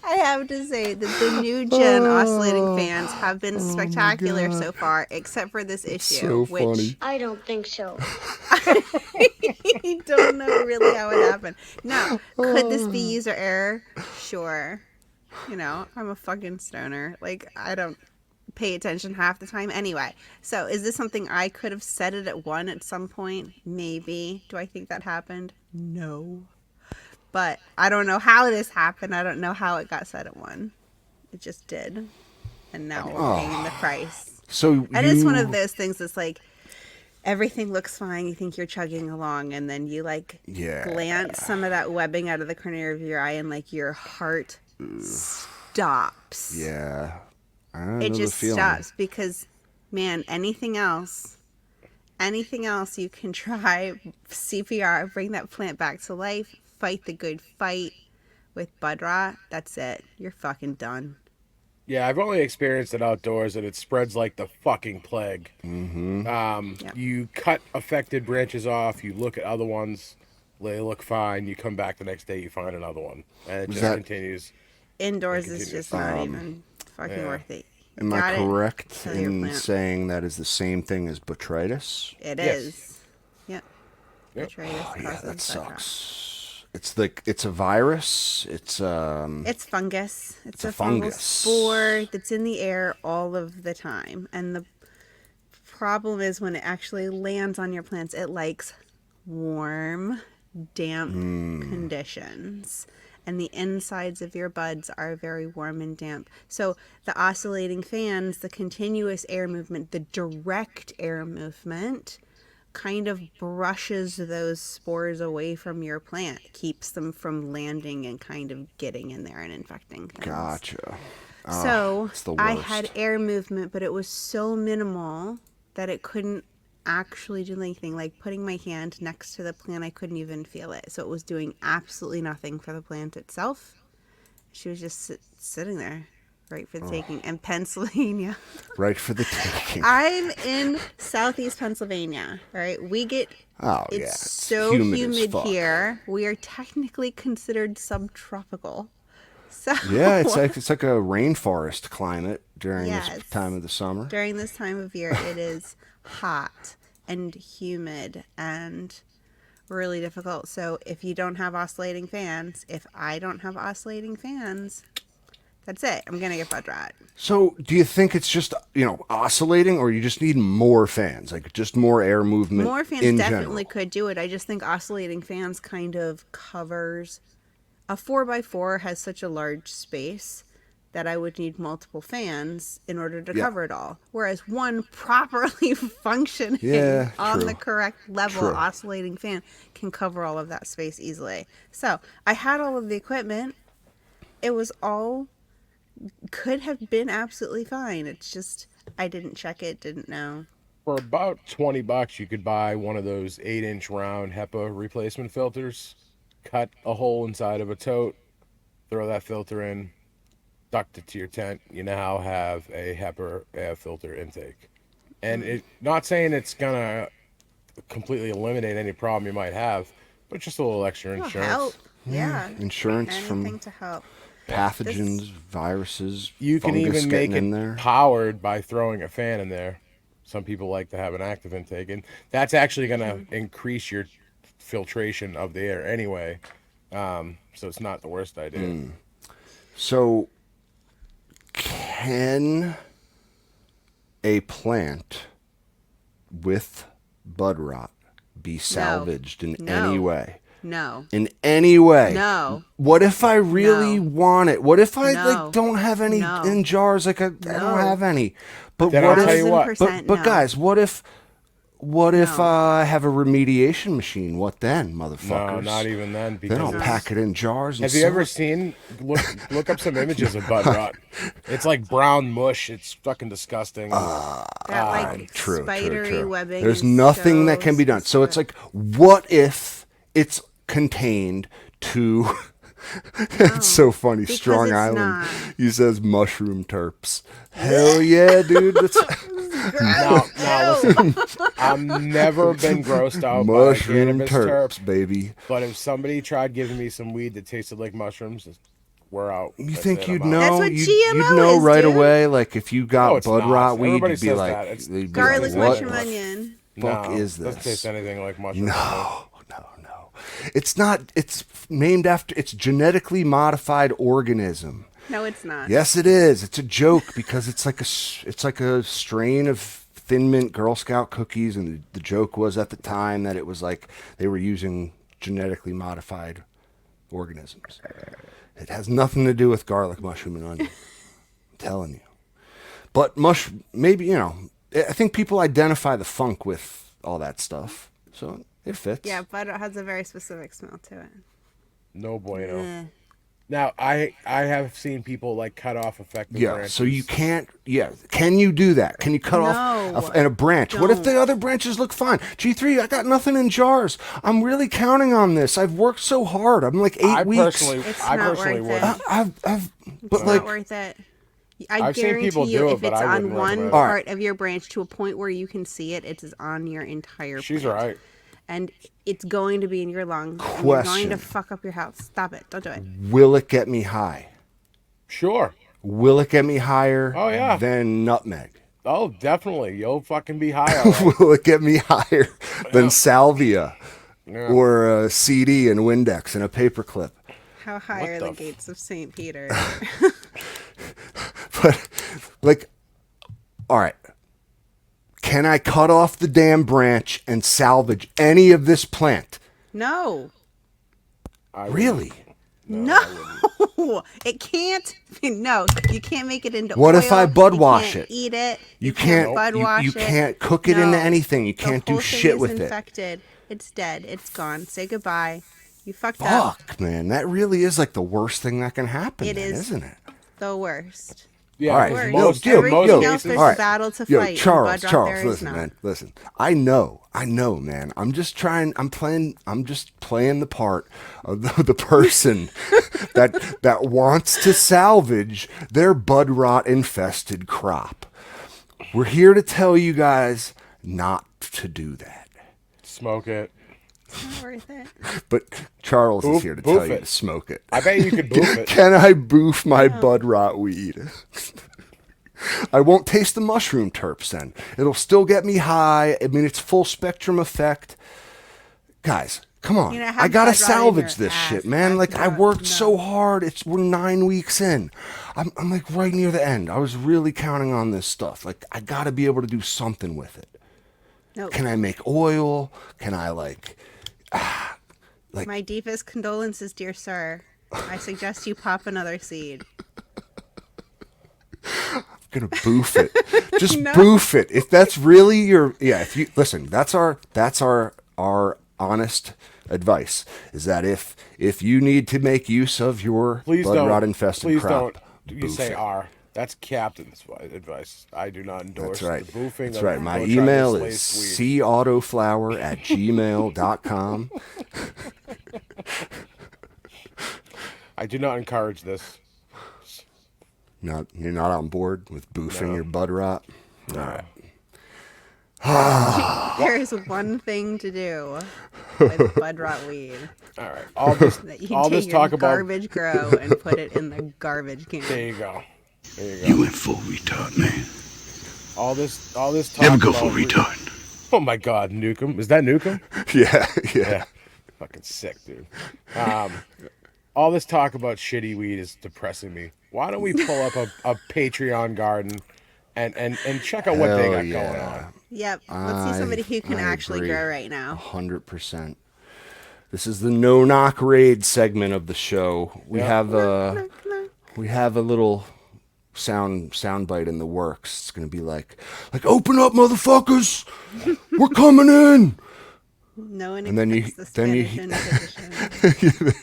I have to say that the new gen oscillating fans have been spectacular so far, except for this issue, so funny. which I don't think so. I don't know really how it happened. Now, could this be user error? Sure. You know, I'm a fucking stoner. Like, I don't pay attention half the time anyway. So, is this something I could have set it at 1 at some point? Maybe. Do I think that happened? No. But I don't know how this happened. I don't know how it got set at 1. It just did. And now we're paying the price. So And it's one of those things that's like, everything looks fine. You think you're chugging along, and then you like glance some of that webbing out of the corner of your eye, and like your heart stops. Yeah. I know It the just feeling. stops because, man, anything else you can try, CPR, bring that plant back to life, fight the good fight with bud rot. That's it. You're fucking done. Yeah, I've only experienced it outdoors, and it spreads like the fucking plague. Yep. You cut affected branches off, you look at other ones, they look fine, you come back the next day, you find another one, and it just continues. Indoors It is continues. just not even fucking worth it. Am I Got it. correct Kill your in plant. saying that is the same thing as botrytis? It Yes. is. Yep. Yep. Botrytis Yeah, causes that bud rot. sucks. It's like it's a virus. It's It's fungus. It's a a fungal fungus. spore that's in the air all of the time. And the problem is when it actually lands on your plants, it likes warm, damp conditions. And the insides of your buds are very warm and damp. So the oscillating fans, the continuous air movement, the direct air movement kind of brushes those spores away from your plant, keeps them from landing and kind of getting in there and infecting things. gotcha. So it's the I worst. had air movement, but it was so minimal that it couldn't actually do anything. Like putting my hand next to the plant, I couldn't even feel it. So it was doing absolutely nothing for the plant itself. She was just sitting there, right for the taking. And Pennsylvania. Right for the taking. I'm in southeast Pennsylvania, right? We get it's so humid as fuck. here. We are technically considered subtropical. So Yeah, it's like a rainforest climate during Yes. this time of the summer. during this time of year, it is hot and humid and really difficult. So if you don't have oscillating fans, if I don't have oscillating fans, that's it. I'm gonna get bud rot. So, do you think it's just oscillating, or you just need more fans, like just more air movement? More fans in definitely general? could do it. I just think oscillating fans kind of covers. A 4x4 has such a large space that I would need multiple fans in order to cover it all. Whereas one properly functioning on true. the correct level True. oscillating fan can cover all of that space easily. So I had all of the equipment. It was all could have been absolutely fine. It's just I didn't check it, didn't know. For about $20, you could buy one of those 8-inch round HEPA replacement filters, cut a hole inside of a tote, throw that filter in, duct it to your tent. You now have a HEPA air filter intake. And it, not saying it's going to completely eliminate any problem you might have, but just a little extra It'll insurance. help. Yeah. Insurance Anything from to help. pathogens, viruses, You can fungus even make getting in it there. powered by throwing a fan in there. Some people like to have an active intake, and that's actually going to increase your filtration of the air anyway. So it's not the worst idea. So, can a plant with bud rot be salvaged in No. any way? No. In any way? No. What if I really No. want it? What if I No. don't have any No. in jars? Like I don't have any. But Then what I'll if? tell you what. But no. guys, what if what if No. I have a remediation machine? What then, No, motherfuckers? not even then. Then I'll Because pack it in jars. And have you sell ever it. seen? Look up some images of bud rot. It's like brown mush. It's fucking disgusting. That like True, spidery true, true. webbing. There's is nothing so that can be done. So it's specific. like, what if it's contained to? It's so funny. Because Strong it's Island. not. He says mushroom terps. Hell yeah, dude. That's Now listen. I've never been grossed out by mushroom cannabis terps, terp, baby. but if somebody tried giving me some weed that tasted like mushrooms, we're out. You That's think it, you'd I'm out. know? That's what You'd GMO know is, right dude. away. Like if you got No, it's bud not. rot weed, Everybody you'd be says like, that. It's they'd be Garlic, like, what? mushroom, onion. Fuck No, is doesn't taste this? anything like mushrooms. No. It's not. It's named after. It's genetically modified organism. No, it's not. Yes, it is. It's a joke because it's like a strain of Thin Mint Girl Scout cookies, and the joke was at the time that it was like they were using genetically modified organisms. It has nothing to do with garlic, mushroom, and onion. I'm telling you. But maybe I think people identify the funk with all that stuff, so it fits. Yeah, but it has a very specific smell to it. No bueno. Eh. Now I have seen people like cut off effective Yeah, branches. so you can't. Yeah, can you do that? Can you cut off a branch? What if the other branches look fine? G3, I got nothing in jars. I'm really counting on this. I've worked so hard. I'm like 8 weeks. It's I not personally worth would. it. But It's like, not worth it. I I've seen guarantee people you, do it, if but it's I on wouldn't one recommend it. part of your branch to a point where you can see it, it's on your entire She's plant. right. And it's going to be in your lungs. And you're going to Question. fuck up your health. Stop it. Don't do it. will it get me high? Sure. Will it get me higher Oh, yeah. than nutmeg? Oh, definitely. You'll fucking be high. All right. Will it get me higher than salvia Yeah. or a CD and Windex and a paperclip? How high What are the the gates of St. Peter? But like, all right. Can I cut off the damn branch and salvage any of this plant? No. Really? No. It can't. No. You can't make it into What oil. if I bud wash You can't it? eat it. You can't. bud wash You it. can't cook it into anything. You The can't do whole thing shit is with it. infected. It's dead. It's gone. Say goodbye. You fucked up. Fuck, man, that really is like the worst thing that can happen. It then, is. isn't it? The worst. Yeah. All right, Worst. Most, yo, Everything most yo, else, cases. there's all a right. battle to Yo, fight. and Charles, bud rot there is listen, not. man, listen. I know, man. I'm just playing the part of the person that wants to salvage their bud rot infested crop. We're here to tell you guys not to do that. Smoke it. It's not worth it. But Charles is here to Boof tell you it. to smoke it. I bet you could boof it. Can I boof my bud rot weed? I won't taste the mushroom terps then. It'll still get me high. I mean, it's full spectrum effect. Guys, come on. You know, have I gotta bud rot in salvage your this ass. shit, man. That's Like, I not- worked no. so hard. We're 9 weeks in. I'm like right near the end. I was really counting on this stuff. Like, I gotta be able to do something with it. No. Can I make oil? Can I like My deepest condolences, dear sir. I suggest you pop another seed. gonna boof it. Just boof it. If that's really if you listen, that's our honest advice is that if you need to make use of your Please bud don't. rot infested Please crop, don't. You boof say it. R. That's captain's advice. I do not endorse That's right. the boofing. That's of right. My Botrytis email laced is weed. cautoflower@gmail.com. I do not encourage this. You're not on board with boofing your bud rot? All right. There's one thing to do with bud rot weed. All right. All this, That you all take this your talk about. garbage grow and put it in the garbage can. There you go. There you go. You went full retard, man. All this talk Never go about full retard. Oh my God, Nukem. Is that Nukem? Yeah. Yeah. Fucking sick, dude. All this talk about shitty weed is depressing me. Why don't we pull up a Patreon garden and check out what they Hell got yeah. going on? Yep. Let's see somebody who can I actually agree. grow right now. 100%. This is the no knock raid segment of the show. We Yeah. have a little soundbite in the works. It's gonna be like open up, motherfuckers, we're coming in. No one And then expects the Spanish Inquisition.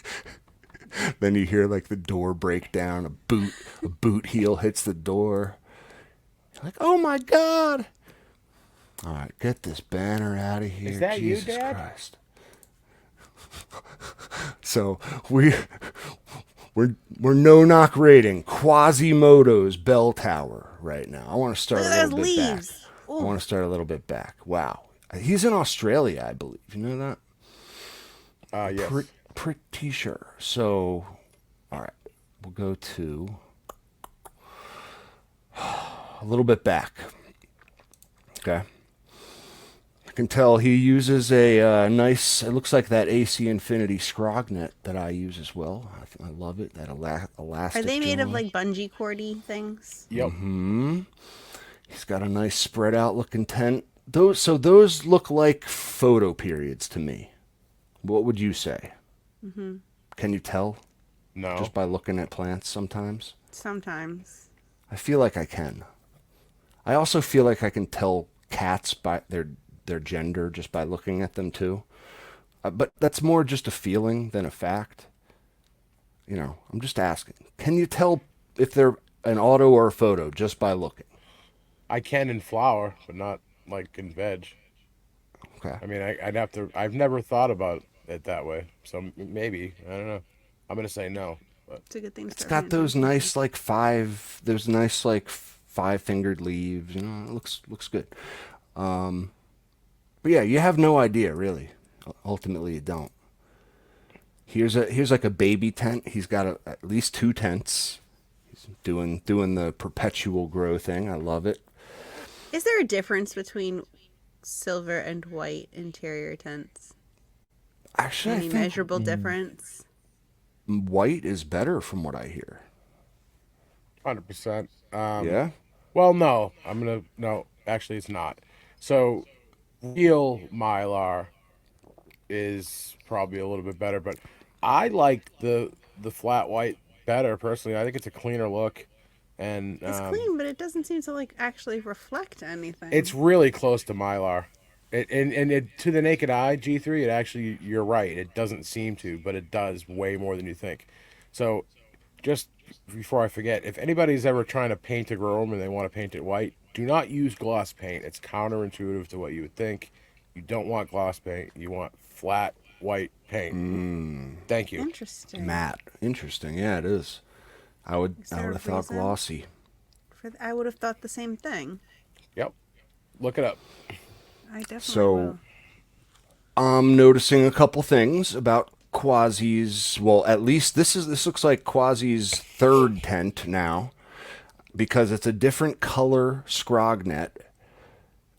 then you hear like the door break down. A boot heel hits the door. You're like, oh my god! All right, get this banner out of here. Is that you, Jesus Dad? Christ! So we're no knock rating Quasimodo's bell tower right now. I want to start Look a at little those bit back. leaves. I want to start a little bit back. Wow, he's in Australia, I believe. You know that? Yes. Pretty sure. So, all right, we'll go to a little bit back. Okay. I can tell he uses a nice, it looks like that AC Infinity Scrognet that I use as well. I love it, that elastic Are they made of joint. like bungee cordy things? Yep. He's got a nice spread out looking tent. Those look like photo periods to me. What would you say? Can you tell No. just by looking at plants sometimes? Sometimes. I feel like I can. I also feel like I can tell cats by their gender just by looking at them too. But that's more just a feeling than a fact. You know, I'm just asking. Can you tell if they're an auto or a photo just by looking? I can in flower, but not like in veg. Okay. I mean, I'd have to. I've never thought about it that way. So maybe I don't know. I'm gonna say no. But It's a good thing to It's start got paying those attention. nice like those nice like five-fingered leaves. You know, it looks good. But yeah, you have no idea really. Ultimately, you don't. Here's like a baby tent. He's got at least 2 tents. He's doing the perpetual grow thing. I love it. Is there a difference between silver and white interior tents? Actually, I Any think measurable difference? white is better from what I hear. 100%. Yeah. Well, no. No. Actually, it's not. So real mylar is probably a little bit better, but I like the flat white better personally. I think it's a cleaner look, and It's clean, but it doesn't seem to like actually reflect anything. it's really close to mylar. It to the naked eye, G3, it actually, you're right. It doesn't seem to, but it does way more than you think. So, just before I forget, if anybody's ever trying to paint a grow room and they want to paint it white, do not use gloss paint. It's counterintuitive to what you would think. You don't want gloss paint. You want flat white paint. Thank you. Interesting. Matte. Interesting. Yeah, it is. I would there a have thought reason? glossy. I would have thought the same thing. Yep. Look it up. I definitely So, will. I'm noticing a couple things about Quasi's. Well, at least this looks like Quasi's 3rd tent now, because it's a different color scrognet.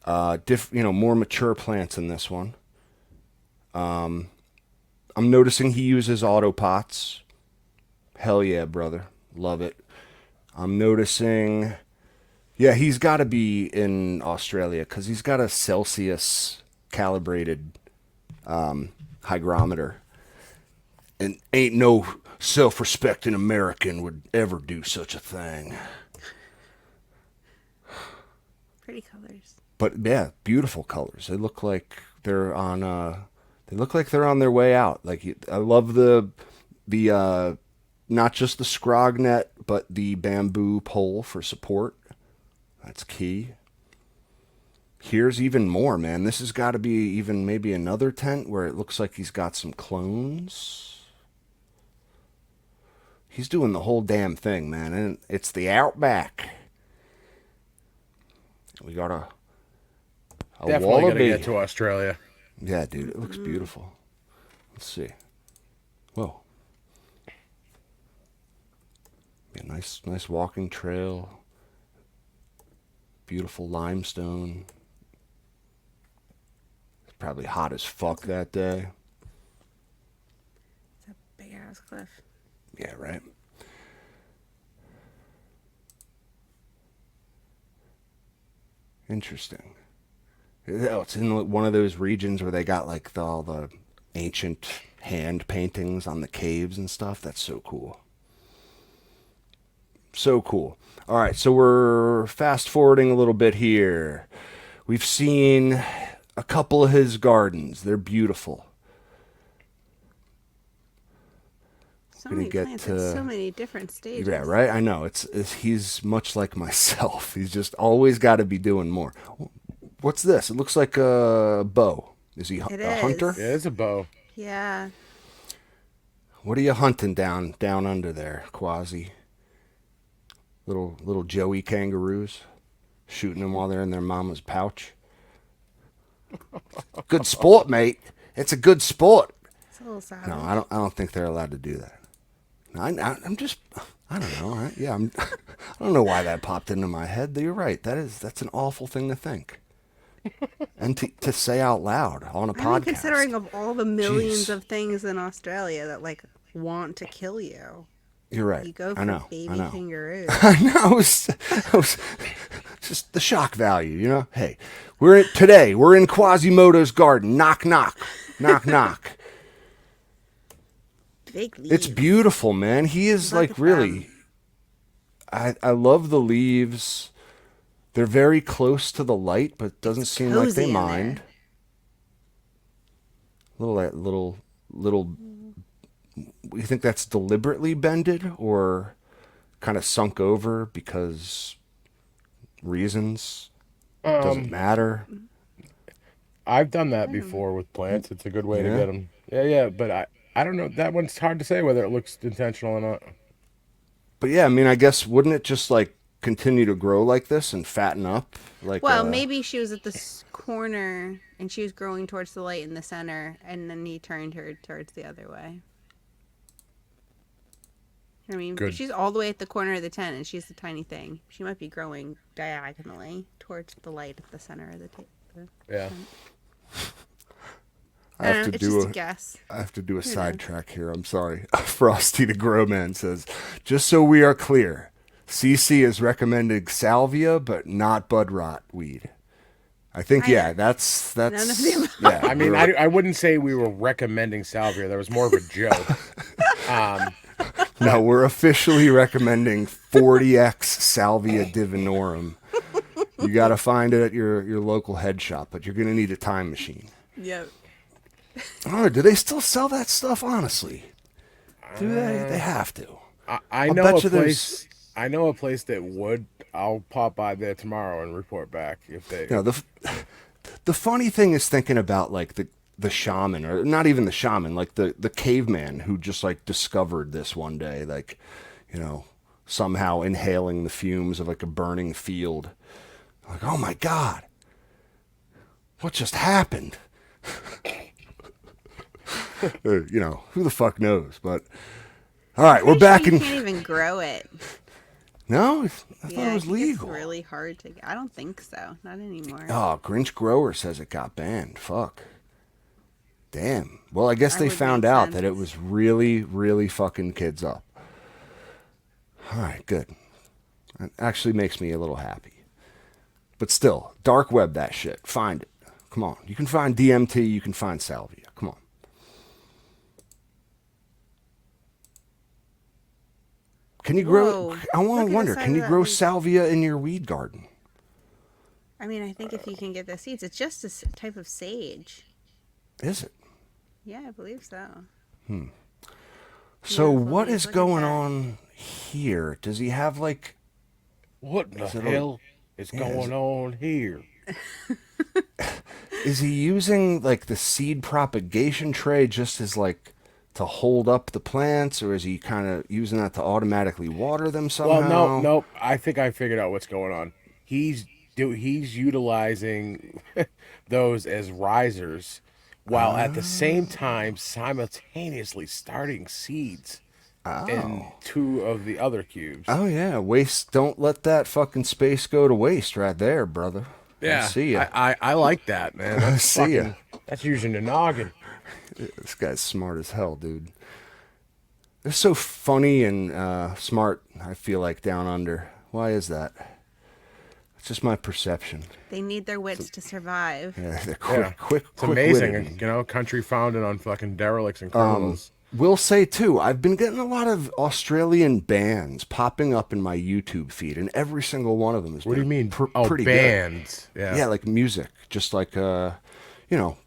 More mature plants in this one. I'm noticing he uses auto pots. Hell yeah, brother, love it. I'm noticing. Yeah, he's got to be in Australia because he's got a Celsius calibrated hygrometer. And ain't no self-respecting American would ever do such a thing. Pretty colors. But yeah, beautiful colors. They look like they're on. They look like they're on their way out. I love the not just the scrognet, but the bamboo pole for support. That's key. Here's even more, man. This has got to be even maybe another tent where it looks like he's got some clones. He's doing the whole damn thing, man. And it's the Outback. We got a Definitely wallaby. got to get to Australia. Yeah, dude, it looks beautiful. Let's see. Whoa. Yeah, nice walking trail. Beautiful limestone. It's probably hot as fuck that day. It's a big ass cliff. Yeah, right. Interesting. Oh, it's in one of those regions where they got like all the ancient hand paintings on the caves and stuff. That's so cool. So cool. All right, so we're fast forwarding a little bit here. We've seen a couple of his gardens. They're beautiful. So Gonna many get plants to at so many different stages. yeah, right. I know it's he's much like myself. He's just always got to be doing more. What's this? It looks like a bow. Is he It a hunter? is. Yeah, it's a bow. Yeah. What are you hunting down under there, Quasi? Little Joey kangaroos, shooting them while they're in their mama's pouch. Good sport, mate. It's a good sport. It's a little savage. No, I don't think they're allowed to do that. No, I'm just. I don't know. Yeah, I don't know why that popped into my head. You're right. That's an awful thing to think, and to say out loud on a I mean, podcast. considering of all the millions Jeez. of things in Australia that like want to kill you, You're right. you go I for know. baby I know. kangaroos. I know. I was just the shock value, you know. Hey, we're in Quasimodo's garden. Knock knock, knock knock. Big leaves. It's beautiful, man. He is Look like at really. them. I love the leaves. They're very close to the light, but it doesn't seem like cozy they in there. mind. Little. You think that's deliberately bended or kind of sunk over because reasons doesn't matter? I've done that before with plants. It's a good way to Yeah? get them. Yeah, but I don't know. That one's hard to say whether it looks intentional or not. But yeah, I mean, I guess wouldn't it just like continue to grow like this and fatten up? Like, Well, maybe she was at this corner and she was growing towards the light in the center, and then he turned her towards the other way. You know what I mean? Good. If she's all the way at the corner of the tent and she's the tiny thing, she might be growing diagonally towards the light at the center of the tent. Yeah. I have to It's do just a a guess. I have to do a Who knows? sidetrack here. I'm sorry. Frosty the Grow Man says, just so we are clear, CC is recommending salvia, but not bud rot weed. I think that's None of the above. yeah. I mean, we're- I wouldn't say we were recommending salvia. That was more of a joke. no, we're officially recommending 40x salvia divinorum. You got to find it at your local head shop, but you're going to need a time machine. Yep. Oh, do they still sell that stuff? Honestly, do they? They have to. I I'll know bet a you there's- place. I know a place that would. I'll pop by there tomorrow and report back if they. You know, the funny thing is thinking about like the shaman, or not even the shaman, like the caveman who just like discovered this one day, like, you know, somehow inhaling the fumes of like a burning field. Like, oh my God, what just happened? You know, who the fuck knows? But all right, we're back You in. can't even grow it. No, I thought Yeah, it was I think legal. It's really hard to. I don't think so. Not anymore. Oh, Grinch Grower says it got banned. Fuck. Damn. Well, I guess That they would found make out sense. that it was really, really fucking kids up. All right, good. That actually makes me a little happy. But still, dark web that shit. Find it. Come on. You can find DMT, you can find salvia. Come on. Can you grow? Whoa. I Look want at to the wonder. size Can of you that grow leaf. salvia in your weed garden? I mean, I think if you can get the seeds, it's just a type of sage. Is it? Yeah, I believe so. So Yeah, what look is at going that. on here? Does he have like? What the Is it hell is is going it- on here? Is he using like the seed propagation tray just as like to hold up the plants, or is he kind of using that to automatically water them somehow? Well, no. I think I figured out what's going on. He's utilizing those as risers, while at the same time simultaneously starting seeds in two of the other cubes. Oh yeah, waste. Don't let that fucking space go to waste, right there, brother. I see ya. I like that, man. That's see ya. That's using the noggin. This guy's smart as hell, dude. They're so funny and smart. I feel like down under. Why is that? It's just my perception. They need their wits to survive. Yeah, they're Yeah. quick. It's amazing, witted. country founded on fucking derelicts and criminals. will say too, I've been getting a lot of Australian bands popping up in my YouTube feed, and every single one of them has What do you been mean? Oh, pretty bands. good. Yeah. Yeah, like music, just like you know,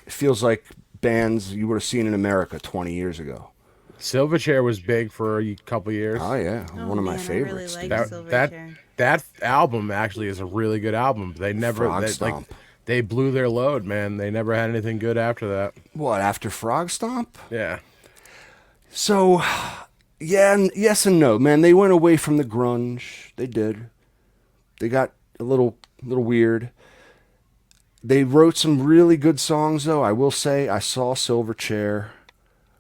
it feels like bands you would have seen in America 20 years ago. Silverchair was big for a couple years. Oh yeah, Oh one of my man, I really favorites, like dude. That Silverchair. that album actually is a really good album. They never Frog they, Stomp. they blew their load, man. They never had anything good after that. What after Frog Stomp? Yeah. So, yeah, and yes and no, man. They went away from the grunge. They did. They got a little weird. They wrote some really good songs, though. I will say, I saw Silverchair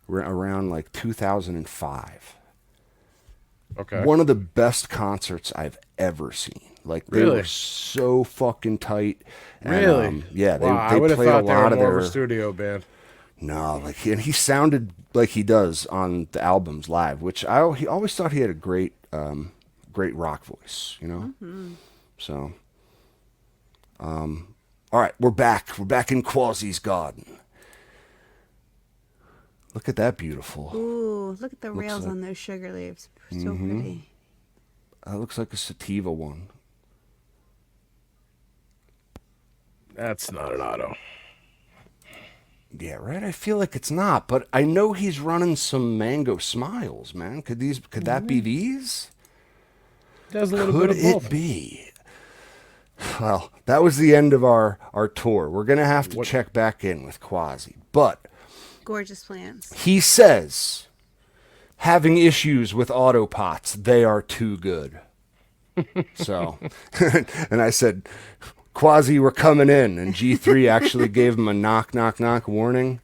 around like 2005. Okay. One of the best concerts I've ever seen. Like they Really? were so fucking tight. And, Really? yeah, Wow, I they would have played a thought they were lot of more their. of a studio band. No, like and he sounded like he does on the albums live, which he always thought he had a great rock voice, you know. So, all right, we're back. We're back in Quasi's garden. Look at that beautiful. Ooh, look at the Looks rails like- on those sugar leaves. So pretty. That looks like a sativa one. That's not an auto. Yeah, right. I feel like it's not, but I know he's running some Mango Smiles, man. Could that be these? Does a little Could bit of it both. be? Well, that was the end of our tour. We're gonna have to What- check back in with Quasi, but Gorgeous plants. he says having issues with autopots. They are too good. So, and I said, Quasi, we're coming in. And G3 actually gave him a knock, knock, knock warning.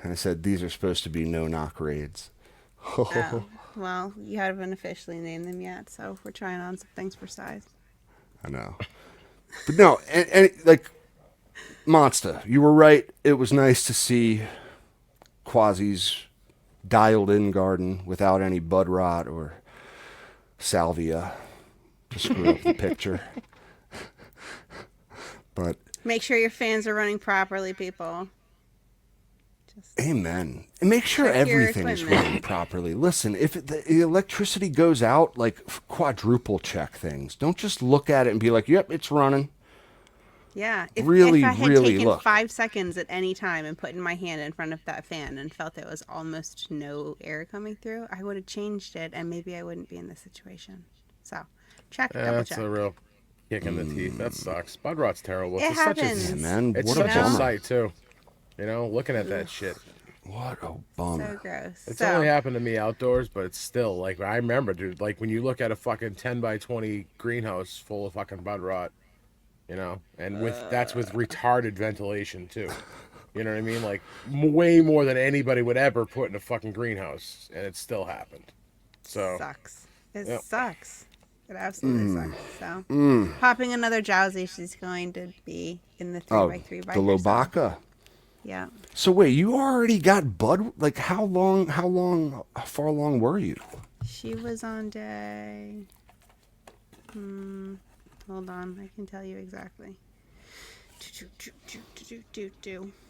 And I said, these are supposed to be no knock raids. Oh, well, you haven't officially named them yet, so we're trying on some things for size. I know. But no, and like, Monster, you were right. It was nice to see Quasi's dialed in garden without any bud rot or salvia to screw up the picture. But Make sure your fans are running properly, people. Just amen. And make sure Check your everything is equipment. running properly. Listen, if the electricity goes out, like quadruple check things. Don't just look at it and be like, "Yep, it's running." yeah. If Really, I had really taken look. 5 seconds at any time and put in my hand in front of that fan and felt there was almost no air coming through, I would have changed it, and maybe I wouldn't be in this situation. So, check, double That's check. a real kick in the teeth. That sucks. Bud rot's terrible. It It's such happens. Yeah, man, it's what such a a bummer. sight too. You know, looking at that shit. What a So bummer. gross. It's So, only happened to me outdoors, but it's still like I remember, dude. Like when you look at a fucking 10 by 20 greenhouse full of fucking bud rot, you know, and that's with retarded ventilation too. You know what I mean? Like way more than anybody would ever put in a fucking greenhouse, and it still happened. So sucks. It Yep. sucks. It absolutely sucks. So, popping another Jowsy, she's going to be in the 3x3 by the herself. Lobaka. Yeah. So wait, you already got bud? Like how far along were you? She was on day. Hold on, I can tell you exactly.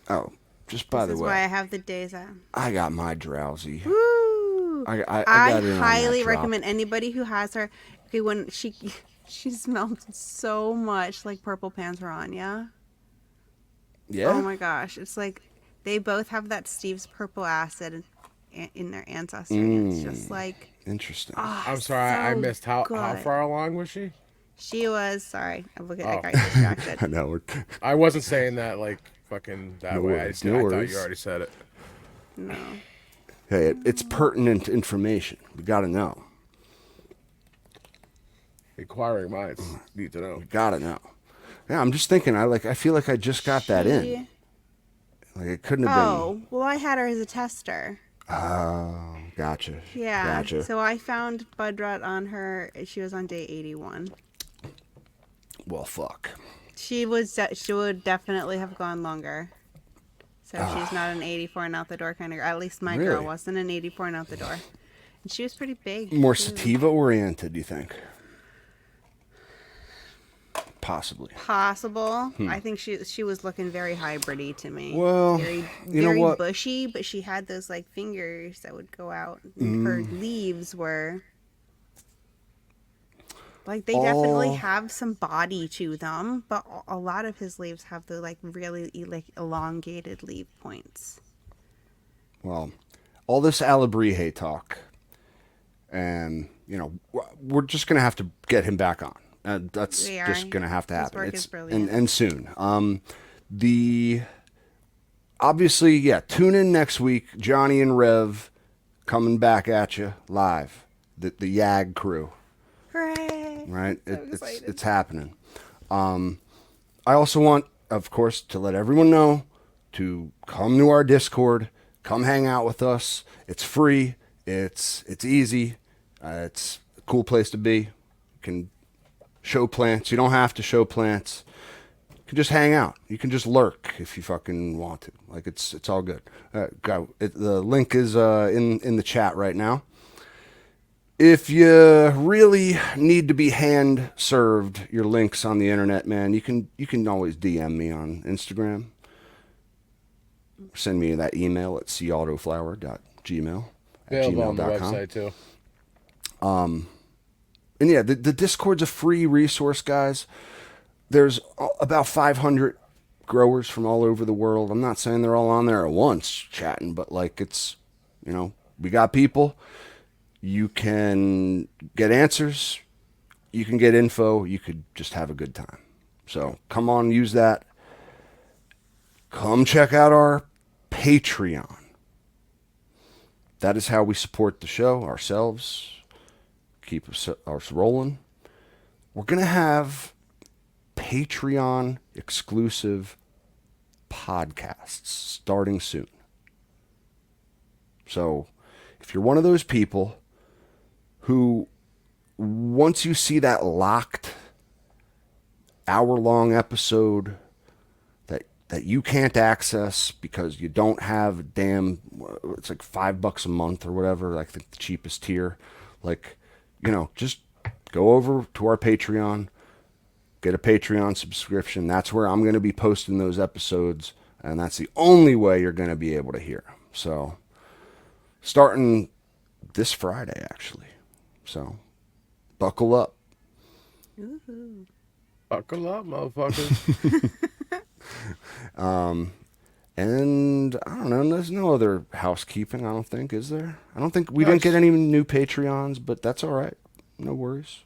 Oh, just by This the is way, why I have the days out. I got my drowsy. Woo! I I got in on that highly drop. recommend anybody who has her. Okay, when she smelled so much like Purple Pants were on, yeah. Yeah. Oh my gosh, it's like they both have that Steve's purple acid in their ancestry. It's just like Interesting. I'm sorry, I so missed. How good. far along was she? She was sorry. I Oh. got distracted. I know. I wasn't saying that like fucking that No way. worries, I no thought worries. you already said it. No. Hey, it's pertinent information. We got to know. Inquiring minds need to know. Got to know. Yeah, I'm just thinking. I feel like I just got that in. Like it couldn't have Oh, well, I had her as a tester. been. Oh, gotcha. Yeah. Gotcha. So I found bud rot on her. She was on day 81. Well, fuck. She would definitely have gone longer. So she's not an 84 and out the door kind of girl. At least my girl Really? wasn't an 84 and out the door. And she was pretty big. More too. sativa oriented, do you think? possibly? Possible. I think she was looking very hybridy to me. Well, very you know very what? bushy, but she had those like fingers that would go out. And her leaves were like they definitely All have some body to them, but a lot of his leaves have the like really like elongated leaf points. well, all this Alabrije talk, and we're just gonna have to get him back on. That's We are. just gonna have to His happen. work is brilliant. and soon. The obviously, yeah. Tune in next week. Johnny and Rev coming back at you live. The Yag crew, Hooray! right? So It's excited. happening. I also want, of course, to let everyone know to come to our Discord, come hang out with us. It's free. It's easy. It's a cool place to be. You can show plants. You don't have to show plants. You can just hang out. You can just lurk if you fucking want to. Like it's all good. The link is in the chat right now. If you really need to be hand served your links on the internet, man, you can always DM me on Instagram. Send me that email at cautoflower.gmail at Available on the gmail.com. website too. And yeah, the Discord's a free resource, guys. There's about 500 growers from all over the world. I'm not saying they're all on there at once chatting, but like it's, we got people. You can get answers. You can get info. You could just have a good time. So come on, use that. Come check out our Patreon. That is how we support the show ourselves. Keep us rolling. We're going to have Patreon exclusive podcasts starting soon. So if you're one of those people who, once you see that locked hour-long episode that you can't access because you don't have it's like $5 a month or whatever, like the cheapest tier, like, just go over to our Patreon, get a Patreon subscription. That's where I'm going to be posting those episodes, and that's the only way you're going to be able to hear them. So, starting this Friday, actually. So, buckle up. Ooh. Buckle up, motherfuckers. And I don't know, there's no other housekeeping, I don't think, is there? I don't think we didn't get any new Patreons, but that's all right. No worries.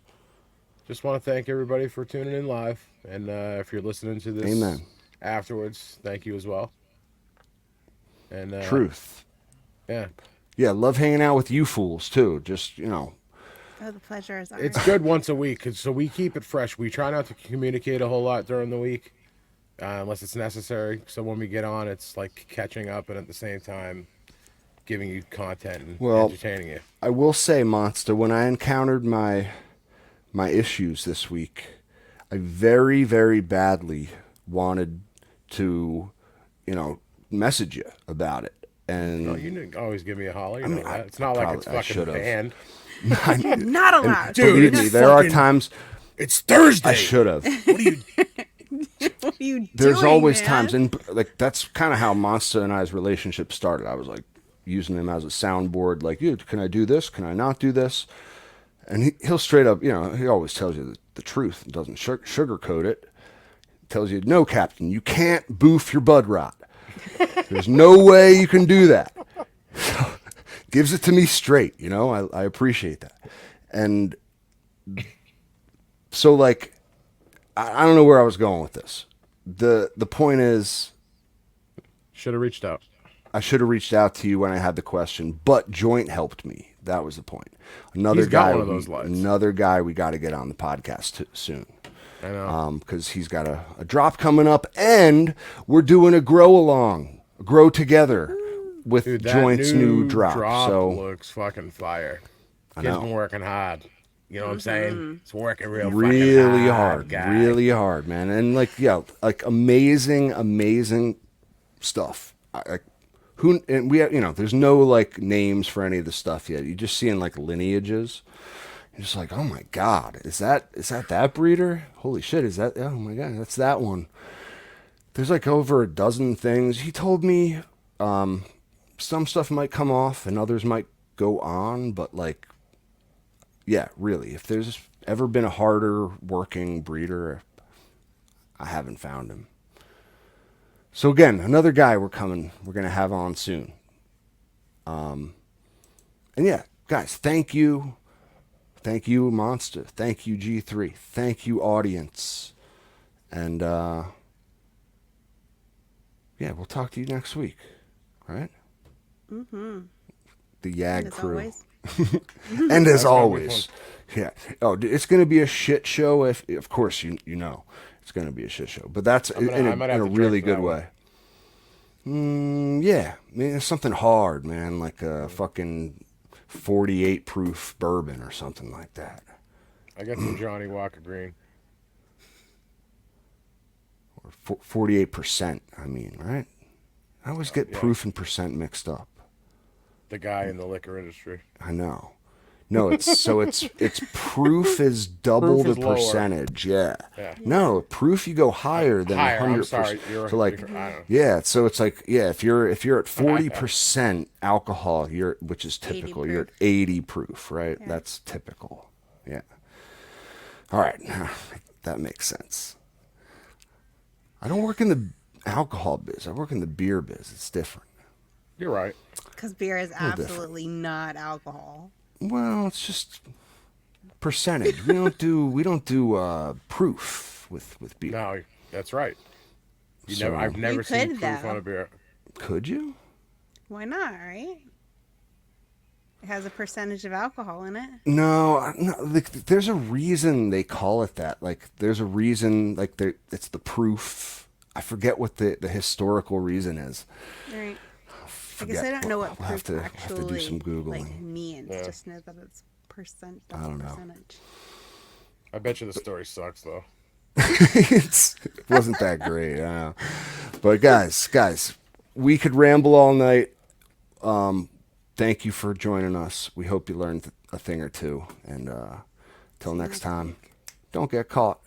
Just want to thank everybody for tuning in live. And if you're listening to this Amen. afterwards, thank you as well. And Truth. Yeah. Yeah, love hanging out with you fools, too. Just, Oh, the pleasure is ours. It's good once a week, so we keep it fresh. We try not to communicate a whole lot during the week, unless it's necessary. So when we get on, it's like catching up and at the same time giving you content and entertaining you. I will say, Monster, when I encountered my issues this week, I very, very badly wanted to, message you about it. And Oh, you didn't always give me a holler. You know that. It's not like it's fucking should've. banned. Not allowed. Dude, believe me, there are fucking- times It's Thursday. I should have. What are you? What are you There's doing, always man? times, and like that's kind of how Monster and I's relationship started. I was like using him as a soundboard, like, can I do this? Can I not do this? And he'll straight up, he always tells you the truth and doesn't sugarcoat it. Tells you, no, Captain, you can't boof your bud rot. There's no way you can do that. Gives it to me straight, I appreciate that. And so, like, I don't know where I was going with this. The point is, Should have reached out. I should have reached out to you when I had the question, but Joint helped me. That was the point. He's got one of those lights. Another guy we got to get on the podcast soon. I know. Because he's got a drop coming up, and we're doing a grow together with Dude, that Joint's new drop. So looks fucking fire. I Kid's know. been working hard. You know what I'm saying? It's working real really fucking hard, guy. really hard, man. And like amazing stuff. And we have, there's no like names for any of the stuff yet. You're just seeing like lineages. You're just like, oh my god, is that breeder? Holy shit, is that? Oh my god, that's that one. There's like over a dozen things. He told me some stuff might come off and others might go on, but like, yeah, really, if there's ever been a harder working breeder, I haven't found him. So again, another guy we're gonna have on soon. And yeah, guys, thank you, Monster, thank you, G3, thank you, audience, and yeah, we'll talk to you next week, all right? Mm-hmm. The And YAG as crew. always. And as That's gonna be always, yeah. Oh, it's going to be a shit show. If of course you know it's going to be a shit show, but that's I might in have a to really drink for good that way. Yeah, I mean, it's something hard, man, like a fucking 48 proof bourbon or something like that. I got some Johnny Walker Green. Or 48%. I mean, right? I always get yeah. proof and percent mixed up. The guy in the liquor industry. I know. No, it's proof is double Proof the is lower. percentage. Yeah. Yeah. No, proof you go higher than Higher. I'm 100%. sorry. You're, So like, I don't know. yeah. So it's like, yeah, if you're at 40% alcohol, which is 80 typical. You're at proof. 80 proof, right? Yeah. That's typical. Yeah. All right, that makes sense. I don't work in the alcohol biz. I work in the beer biz. It's different. You're right. Because beer is little different. absolutely not alcohol. Well, it's just percentage. We don't do proof with beer. No, that's right. So- I've never You seen could, proof though. on a beer. Could you? Why not, right? It has a percentage of alcohol in it. No, like, there's a reason they call it that. Like, there's a reason. Like, it's the proof. I forget what the historical reason is. Right. I Forget. guess I don't know what We'll have proof to actually do some googling. like means. Yeah. Just know that it's percent. I don't know. Percentage. I bet you the story sucks though. It wasn't that great. I know. But guys, we could ramble all night. Thank you for joining us. We hope you learned a thing or two. And till next time, don't get caught.